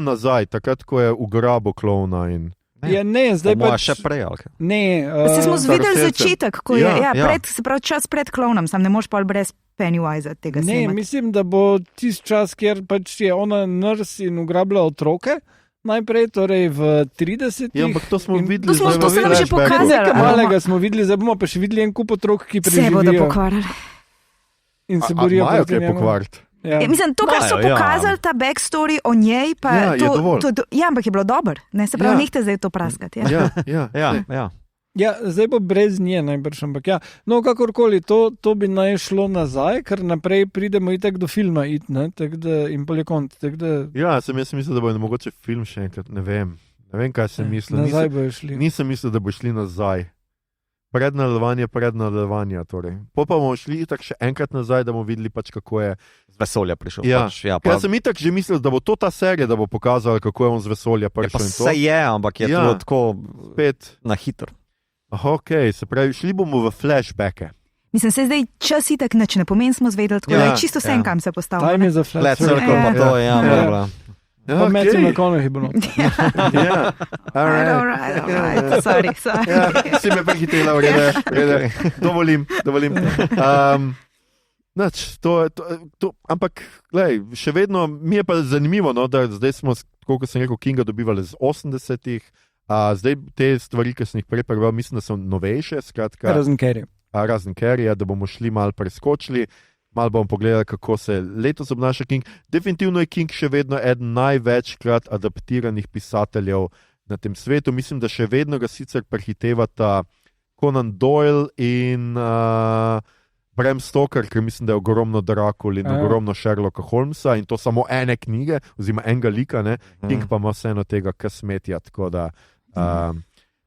Nazaj, takrat, ko je ugrabil klona in... Ja, ne, zdaj pa še prej. Ne. Se smo zvideli začetek, ko je, se pravi čas pred klonom, sam ne moš pa brez Pennywise tega snemati. Ne, mislim, da bo tisti čas, kjer pač je ona nurse in ugrabila otroke, najprej, torej v 30-ih. Ja, ampak to smo videli. To se nam že pokazalo. Nekaj malega smo videli, zdaj bomo pa še videli en kup otrok, ki preživijo. Se bodo pokvarili. In se borijo proti njemu. Imajo kaj pokvariti? Ja. Mislim, to, kar so pokazali, ta backstory o njej, pa je dovolj. Ampak je bilo dobro. Ne, se pravi, nehte zdaj to praskati. Ja, zdaj bo brez nje najbrž, ampak ja. No, kakorkoli, to bi naj šlo nazaj, ker naprej pridemo itak do filma in polikont. Ja, jaz mislil, da bo mogoče film še enkrat, ne vem, kaj sem mislil. Nazaj bojo šli. Nisem mislil, da bo šli nazaj. Prednadaljevanje, torej. Pa bomo šli itak še enkrat nazaj, da bomo videli pač, kako je z vesolja prišel. Ja. Jaz sem itak že mislil, da bo to ta serija, da bo pokazala, kako je on z vesolja prišel. Pa se je, ampak je to tako spet na hitro. Ok, se pravi, šli bomo v flashbacke. Mislim, se zdaj čas itak nič ne pomeni, smo zvedeli, tako da je čisto vsem, kam se postavlja. Time je za flashback. Pa to je, ja. Pa metim na konah je bilo. Ja, alright. Sorry. Si me prehitela, v redu. Dovolim. Ampak, glej, še vedno mi je pa zanimivo, da zdaj smo, koliko sem rekel, Kinga dobivali z 80-ih, zdaj te stvari, ki sem jih prej prebral, mislim, da so novejše, skratka. Razen Carrija, da bomo šli malo preskočili. Malo bom pogledal, kako se letos obnaša King. Definitivno je King še vedno eden največkrat adaptiranih pisateljev na tem svetu. Mislim, da še vedno ga sicer prehitevata Conan Doyle in Bram Stoker, ker mislim, da je ogromno Dracula in ogromno Sherlocka Holmesa in to samo ene knjige, oziroma enega lika, ne. King pa ima vseeno tega kasmetja, tako da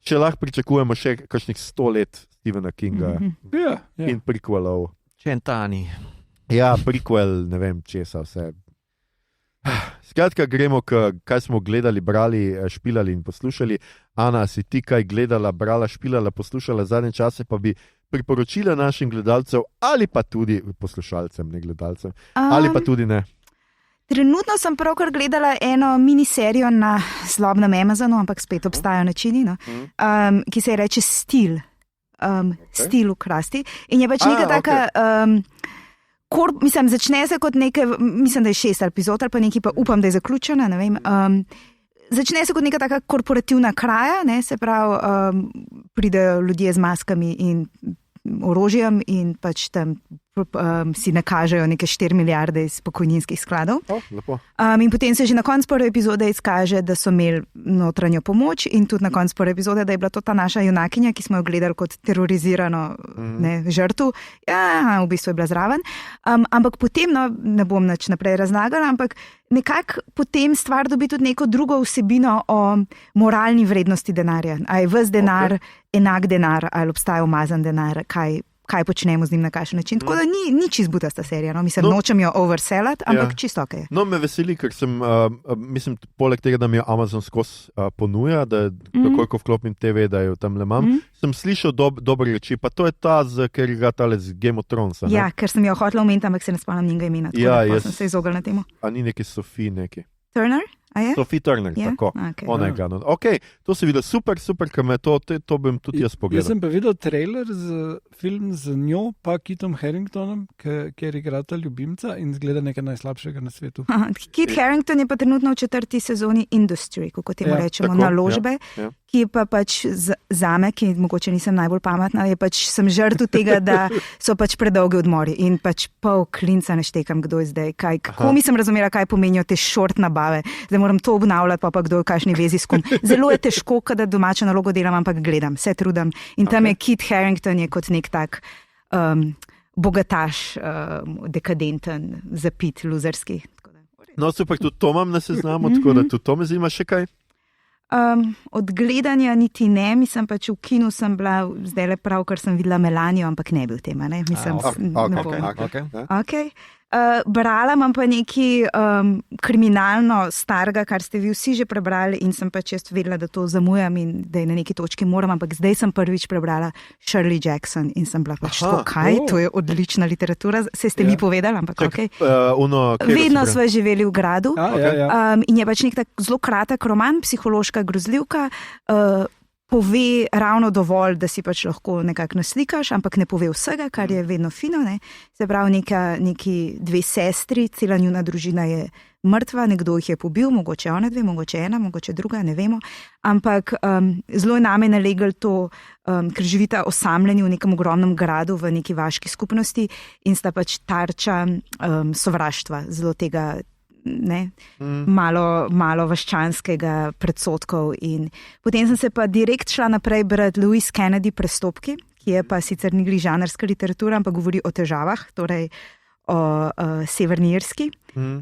še lahko pričakujemo še kakšnih 100 let Stephena Kinga in prequelov. Čentani. Ja, prequel, ne vem, česa vse. Skratka, gremo, kaj smo gledali, brali, špilali in poslušali. Ana, si ti kaj gledala, brala, špilala, poslušala zadnje čase, pa bi priporočila našim gledalcem ali pa tudi poslušalcem, ne gledalcem, ali pa tudi ne. Trenutno sem pravkar gledala eno miniserijo na slabnem Amazonu, ampak spet obstajajo načini, ki se reče Stil. Stil ukrasti. In je pač neka taka, začne se kot neke, mislim, da je 6 epizod, ali pa nekaj, pa upam, da je zaključena, ne vem. Začne se kot neka taka korporativna kraja, ne, se pravi, pridejo ljudje z maskami in orožjem in pač tam si nakažejo neke 4 milijarde iz pokojninskih skladov. In potem se že na koncu prve epizode izkaže, da so imeli notranjo pomoč in tudi na koncu prve epizode, da je bila to ta naša junakinja, ki smo jo gledali kot terorizirano žrtvu. Ja, v bistvu je bila zraven. Ampak potem, ne bom nič naprej razlagala, ampak nekako potem stvar dobi tudi neko drugo vsebino o moralni vrednosti denarja. A je ves denar enak denar, ali obstaja umazan denar, kaj počnemo z njim na kakšen način. Tako da ni čist butasta serija, no? Mislim, nočem jo overselati, ampak čisto ok. No, me veseli, ker sem, mislim, poleg tega, da mi jo Amazon skozi ponuja, da takoj, ko vklopim TV, da jo tam le imam, sem slišal dobre reči, pa to je ta, ker ga tale z Game of Thronesa. Ja, ker sem jo hotela omeniti, ampak se ne spomnim njega imena, tako da sem se izognila temu. A ni neki Sophie neki? Turner? Sophie Turner, tako. Okay, ok, to se vidi super, ker me to bim tudi jaz pogledal. Jaz sem pa videl trailer z film z njo, pa Kitom Haringtonom, ker igrata ljubimca in zgleda nekaj najslabšega na svetu. Kit Harington je pa trenutno v 4. sezoni Industry, kako temu rečemo, naložbe, ki je pa pač zame, ki mogoče nisem najbolj pametna, je pač sem žrtev tega, da so pač predolgi odmori in pač pol klinca ne štekam, kdo je zdaj, kako nisem razumela, kaj pomenijo te short nabave. Zdaj moram to obnavljati, pa kdo je v kakšni vezi s kom. Zelo je težko, kada domačo nalogo delam, ampak gledam, se trudim. In tam je Kit Harington je kot nek tak bogataš, dekadenten, zapit, luzerski. No, super, tudi to imam na seznamu, tako da tudi to me zanima še kaj. Od gledanja niti ne, mislim pač v kinu sem bila, zdaj le prav, ker sem videla Melanijo, ampak ne bi v tem, ne? Mislim, Okay. Brala imam pa nekaj kriminalno starega, kar ste vi vsi že prebrali in sem pač jaz vedela, da to zamujam in da je na neki točki moram, ampak zdaj sem prvič prebrala Shirley Jackson in sem bila pač to je odlična literatura, se ste mi povedali, ampak vedno sva živeli v gradu in je pač nek tak zelo kratek roman, psihološka grozljivka, pove ravno dovolj, da si pač lahko nekako naslikaš, ampak ne pove vsega, kar je vedno fino. Ne? Se pravi, neki dve sestri, cela njuna družina je mrtva, nekdo jih je pobil, mogoče ona dve, mogoče ena, mogoče druga, ne vemo. Ampak zelo je name naleglo to, ker živita osamljeni v nekem ogromnem gradu, v neki vaški skupnosti in sta pač tarča sovraštva, zelo tega malo vaščanskega predsodkov in potem sem se pa direkt šla naprej brati Louise Kennedy Prestopki, ki je pa sicer ni glih žanrska literatura, ampak govori o težavah, torej o Severni Irski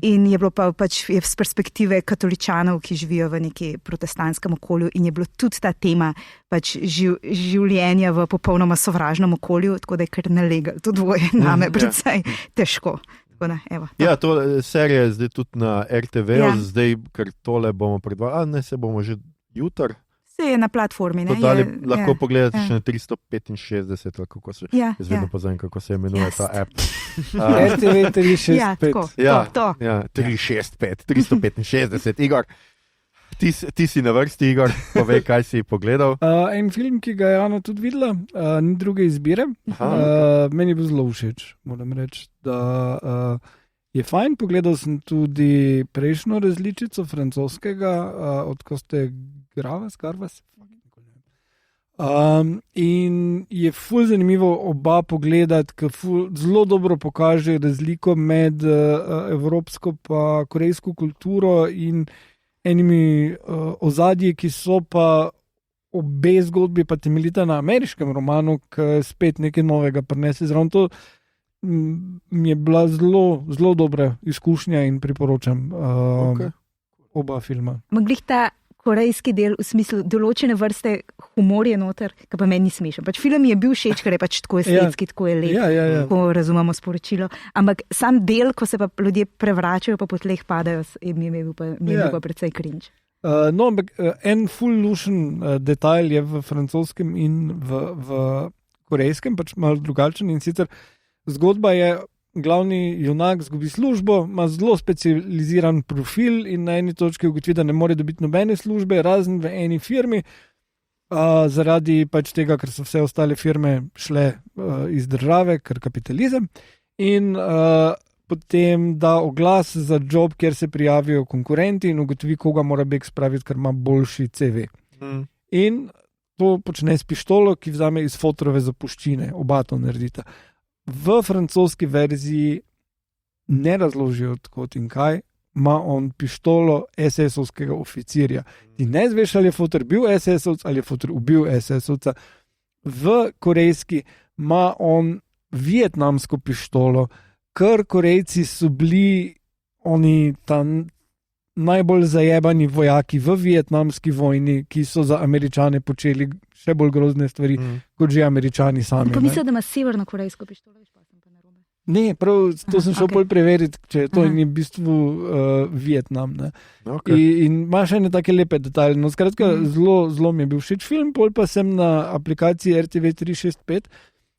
in je bilo pa pač z perspektive katoličanov, ki živijo v neki protestantskem okolju in je bilo tudi ta tema pač življenja v popolnoma sovražnem okolju, tako da je kar nalegalo, to dvoje name predvsej težko. Ja, to serija je zdaj tudi na RTV, zdaj, ker tole bomo predvajali, se bomo že jutr. Se je na platformi, ne? Lahko pogledate še na 365, kako se, jaz vedno poznam, kako se imenuje ta app. RTV 365. Ja, 365, 365, Igor. Ti si na vrsti, Igor, povej, kaj si pogledal. En film, ki ga je Ana tudi videla, ni druge izbire. Meni je bil zelo všeč, moram reči, da je fajn. Pogledal sem tudi prejšnjo različico francoskega, od Koste Garvas. In je ful zanimivo oba pogledati, ker zelo dobro pokaže razliko med evropsko pa korejsko kulturo in enimi ozadji, ki so pa obe zgodbi pa temeljita na ameriškem romanu, ki spet nekaj novega prinese zraven. To mi je bila zelo, zelo dobra izkušnja in priporočam oba filma. Moglih ta korejski del v smislu določene vrste humor je noter, ki pa meni ni smešen. Pač film je bil všeč, ker je pač tako estetski, tako je lep, tako razumemo sporočilo. Ampak sam del, ko se pa ljudje prevračajo pa po tleh padajo, mi je bil pa precej cringe. No, ampak en full lušen detajl je v francoskem in v korejskem, pač malo drugačen in sicer zgodba je, glavni junak zgubi službo, ima zelo specializiran profil in na eni točki ugotovi, da ne more dobiti nobene službe, razen v eni firmi, zaradi pač tega, ker so vse ostale firme šle iz države, ker kapitalizem. In potem da oglas za job, kjer se prijavijo konkurenti in ugotovi, koga mora bek spraviti, ker ima boljši CV. In to počne s pištolo, ki vzame iz fotrove zapuščine, oba to naredita. V francoski verziji ne razložijo odkot in kaj, ima on pištolo SS-ovskega oficirja. Ti ne zveš, ali je fotor bil SS-ovc ali je fotor ubil SS-ovca. V korejski ima on vietnamsko pištolo, ker Korejci so bili oni tam najbolj zajebani vojaki v vietnamski vojni, ki so za Američane počeli še bolj grozne stvari, kot že Američani sami. Pa mislim, da ima severno-korejsko pištolo, veš pa sem pa narobe. Ne, prav, to sem šel bolj preveriti, če to je v bistvu Vietnam. In ima še ene take lepe detalje. No, skratka, zelo mi je bil všeč film, pol pa sem na aplikaciji RTV 365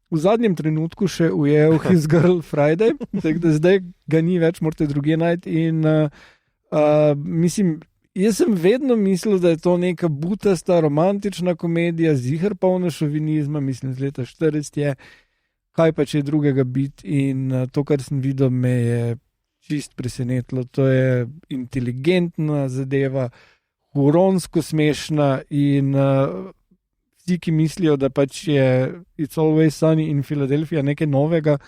v zadnjem trenutku še ujel His Girl Friday, tako da zdaj ga ni več, morate drugje najti in mislim, jaz sem vedno mislil, da je to neka butasta romantična komedija, ziher polna šovinizma, mislim, z leta 40 je, kaj pa če je drugega biti in to, kar sem videl, me je čist presenetilo. To je inteligentna zadeva, huronsko smešna in vsi, ki mislijo, da pač je It's Always Sunny in Philadelphia nekaj novega,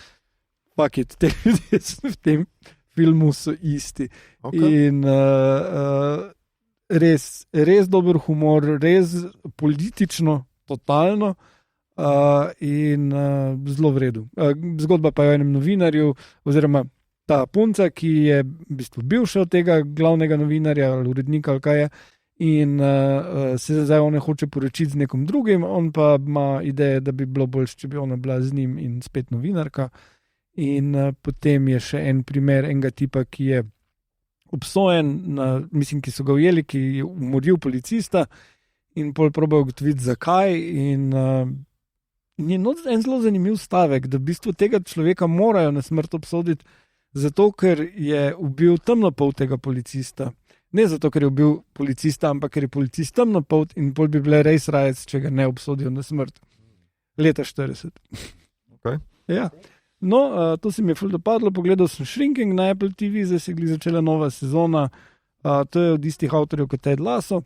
fuck it, te ljudje v tem filmu so isti. In res dober humor, res politično, totalno in zelo v redu. Zgodba pa je o enem novinarju, oziroma ta punca, ki je v bistvu bivša od tega glavnega novinarja ali urednika ali kaj je, in se zdaj ona hoče poročiti z nekom drugim, on pa ima ideje, da bi bilo boljše, če bi ona bila z njim in spet novinarka. In potem je še en primer enega tipa, ki je obsojen, ki so ga ujeli, ki je umoril policista in pol proba ugotoviti, zakaj. In je en zelo zanimiv stavek, da v bistvu tega človeka morajo na smrt obsoditi, zato ker je ubil temnopoltega policista. Ne zato, ker je ubil policista, ampak ker je policist temnopolt in pol bi bile res rajec, če ga ne obsodijo na smrt. Leta 40. Okay. Ja. No, to se mi je ful dopadlo, pogledal sem Shrinking na Apple TV, zdaj se je začela nova sezona, to je od istih avtorjev kot Ted Lasso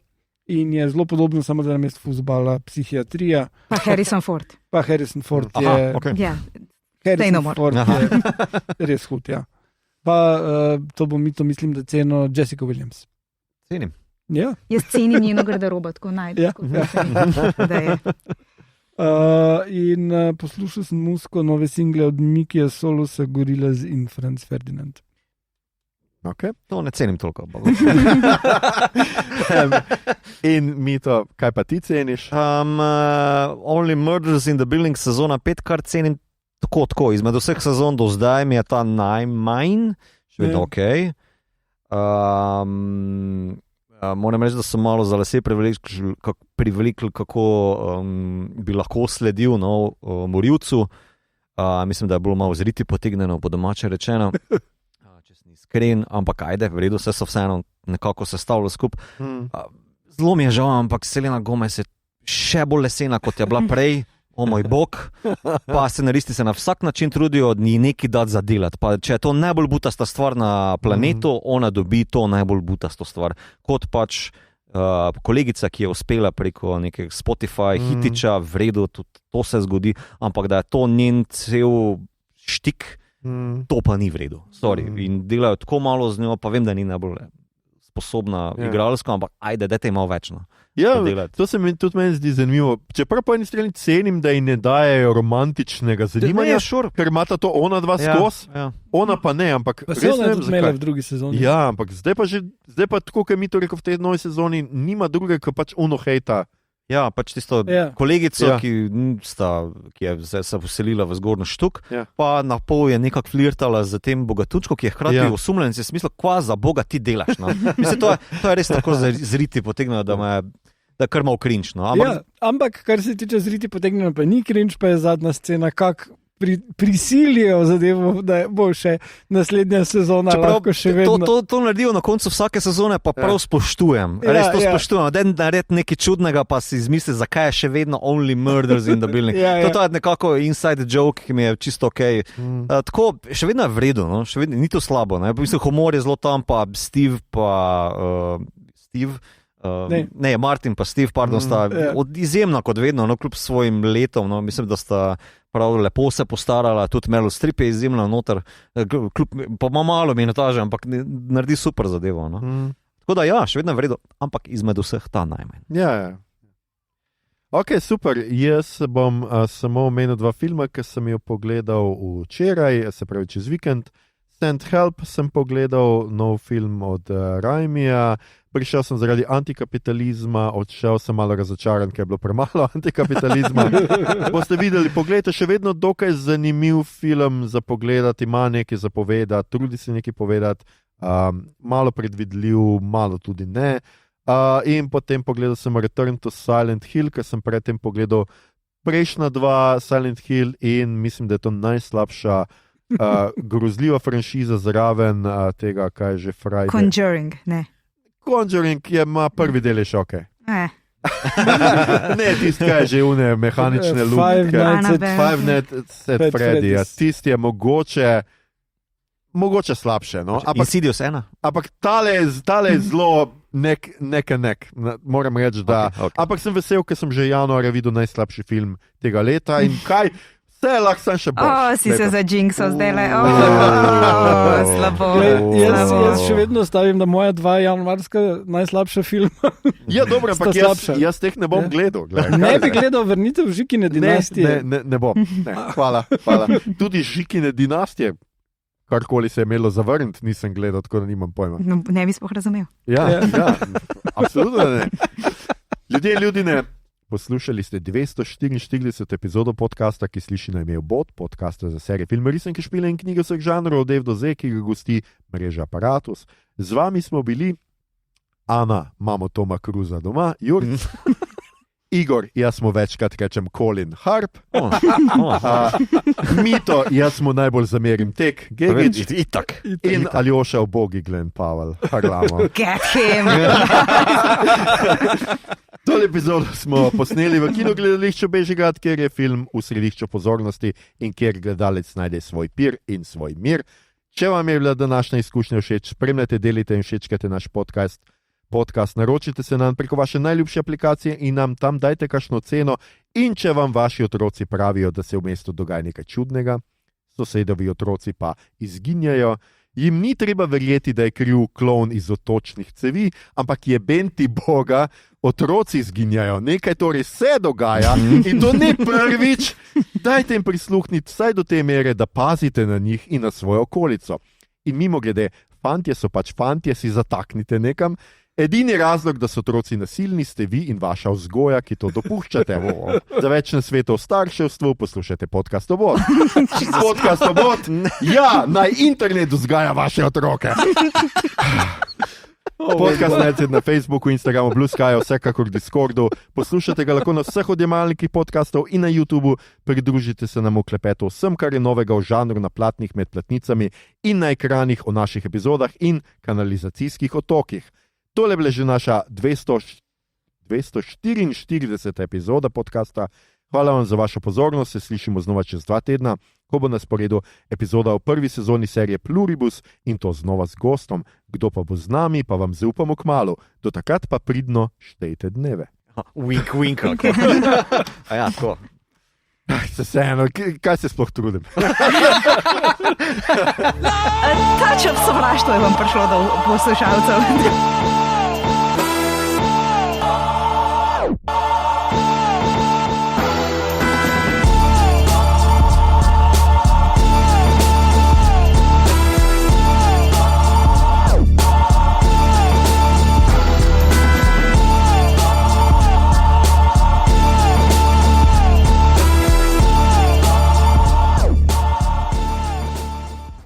in je zelo podobno, samo da namesto fuzbala psihiatrija. Pa Harrison Ford. Je... Okay. Ja, Harrison Ford je res hud, ja. Pa to mislim, da ceno Jessica Williams. Cenim. Ja. Jaz cenim njeno garderobo, tako najdem. In poslušal sem muziko nove single od Mikija Solosa, Gorillaz in Franz Ferdinand. Okay. To ne cenim toliko. In Mito, kaj pa ti ceniš? Only Murders in the Building sezona 5, kar cenim tako. Izmed vseh sezon do zdaj mi je ta najmanj, še vedno ok. Moram reči, da sem malo za lase privelikl, kako bi lahko sledil morilcu. Mislim, da je bilo malo zriti potegnjeno, po domače rečeno. Če sem iskren, ampak ajde, v redu, vse so vseeno nekako sestavilo skupaj. Zelo mi je žal, ampak Selena Gomez je še bolj lesena, kot je bila prej. O moj bog, pa scenaristi se na vsak način trudijo od njih nekaj dati za delati. Pa če je to najbolj butasta stvar na planetu, ona dobi to najbolj butasto stvar. Kot pač kolegica, ki je uspela preko nekega Spotify hitiča, v redu, tudi to se zgodi, ampak da je to njen cel štik, to pa ni v redu. Sorry. In delajo tako malo z njo, pa vem, da ni najbolj sposobna igralsko, ampak ajde, dajte malo več. Ja, to se mi tudi meni zdi zanimivo. Čeprav po eni strani cenim, da ji ne dajejo romantičnega zanimanja, ker imata to ona dva skos, ona pa ne, ampak res ne vem, zakaj. V drugi sezoni. Ja, ampak zdaj pa tako, kot mi to rekel v tej novi sezoni, nima drugega, kot pač ono hejta. Ja, pač tisto kolegico, ki je se poselila v Zgornji Štuk, pa na pol je nekako flirtala z tem bogatučko, ki je hkrati osumljen, si smislil, kva za Boga ti delaš. No? Mislim, to je res tako zriti potegnjeno, da kar malo cringe. No? Ampak kar se tiče zriti potegnjeno, pa ni cringe, pa je zadnja scena, kak prisilijo zadevo, da bo še naslednja sezona. To naredijo na koncu vsake sezone, pa prav spoštujem. Res to spoštujem. Da naredi nekaj čudnega, pa si izmisli, zakaj je še vedno Only Murders in the Building. To je nekako inside joke, ki mi je čisto ok. Tako, še vedno je v redu, no? Še vedno, ni to slabo. Mislim, humor je zelo tam, pa Steve, Martin pa Steve, sta izjemna kot vedno, no, kljub svojim letom, no, mislim, da sta prav lepo se postarala, tudi Meryl Streep je izjemna noter, pa ima malo minutaže, ampak naredi super zadevo. No. Tako da ja, še vedno je v redu, ampak izmed vseh ta najmanj. Ja. Ok, super. Jaz bom samo omenil 2 filma, ki sem jo pogledal včeraj, se pravi čez vikend. Stand Help sem pogledal, nov film od Raimija. Prišel sem zaradi antikapitalizma, odšel sem malo razočaran, ker je bilo premalo antikapitalizma. Boste videli, pogledajte, še vedno dokaj zanimiv film za pogledati, ima nekaj za povedati, trudi se nekaj povedati, malo predvidljiv, malo tudi ne. In potem pogledal sem Return to Silent Hill, ker sem predtem pogledal prejšnja 2 Silent Hill in mislim, da je to najslabša grozljiva franšiza zraven tega, kaj je že Friday. Conjuring, ne. Conjuring ima prvi del je še ok. Ne, tisti, kaj je že une mehanične lutke. Five Nights at Freddy's. Tisti je mogoče slabše. No? Insidious 1. Ampak tale je zelo nek. Moram reči, da. Okay. Ampak sem vesel, ker sem že januarja videl najslabši film tega leta in kaj. Vse lahko sem še bolj. Si se za Jinxo zdaj le. Slabo. Jaz še vedno stavim, da moja 2 januarska najslabša filma. Ja, dobro, ampak jaz teh ne bom gledal. Ne bi gledal Vrnitev Žikine dinastije. Ne bom. Ne. Hvala. Tudi Žikine dinastije. karkoli se je imelo zavrniti, nisem gledal, tako da nimam pojma. No, ne bi sploh razumel. Ja, absolutno ne. Ljudje, poslušali ste 244 epizodo podcasta, ki sliši na ime Obod, podcasta za serije filme, risanke, špile in knjige vseh žanrov, od do Z, ki ga gosti mreža Apparatus. Z vami smo bili Ana, imamo Toma Cruza doma, Jurc, Igor, jaz smo večkrat rečem Colin Harp, Mito, jaz smo najbolj zamerim tek, Gegič, in Aljoša ubogi Glenn Powell. Get him! Tole epizodo smo posneli v kinogledališču Bežigrad, kjer je film v središču pozornosti in kjer gledalec najde svoj pir in svoj mir. Če vam je bila današnja izkušnja všeč, spremljajte, delite in všečkajte naš podcast, naročite se nam preko vaše najljubše aplikacije in nam tam dajte kakšno ceno. In če vam vaši otroci pravijo, da se v mestu dogaja nekaj čudnega, sosedovi otroci pa izginjajo, jim ni treba verjeti, da je kriv klon iz otočnih cevi, ampak je benti Boga, otroci izginjajo, nekaj torej se dogaja in to ne prvič. Dajte jim prisluhniti vsaj do te mere, da pazite na njih in na svojo okolico. In mimogrede, fantje so pač fantje, si zataknite nekam. Edini razlog, da so otroci nasilni, ste vi in vaša vzgoja, ki to dopuščate. Za več na svetu o starševstvu poslušajte podcast Obod. Podcast Obod, ja, naj internet vzgaja vaše otroke. Podcast najdete na Facebooku, Instagramu, Blue Skyju, vsekakor Discordu. Poslušate ga lahko na vseh odjemalnikih podcastov in na YouTubu. Pridružite se nam v klepetu vsem, kar je novega v žanru na platnih, med platnicami in na ekranih o naših epizodah in kanalizacijskih otokih. Tole je bila že naša 244. epizoda podcasta. Hvala vam za vašo pozornost, se slišimo znova čez 2 tedna, ko bo na sporedu epizoda v prvi sezoni serije Pluribus in to znova z gostom. Kdo pa bo z nami, pa vam zaupamo kmalu. Do takrat pa pridno štejte dneve. Wink, wink. A ja, tako. Kaj se sploh trudim? Ta čep sovraštvo je vam prišlo do poslušalcev.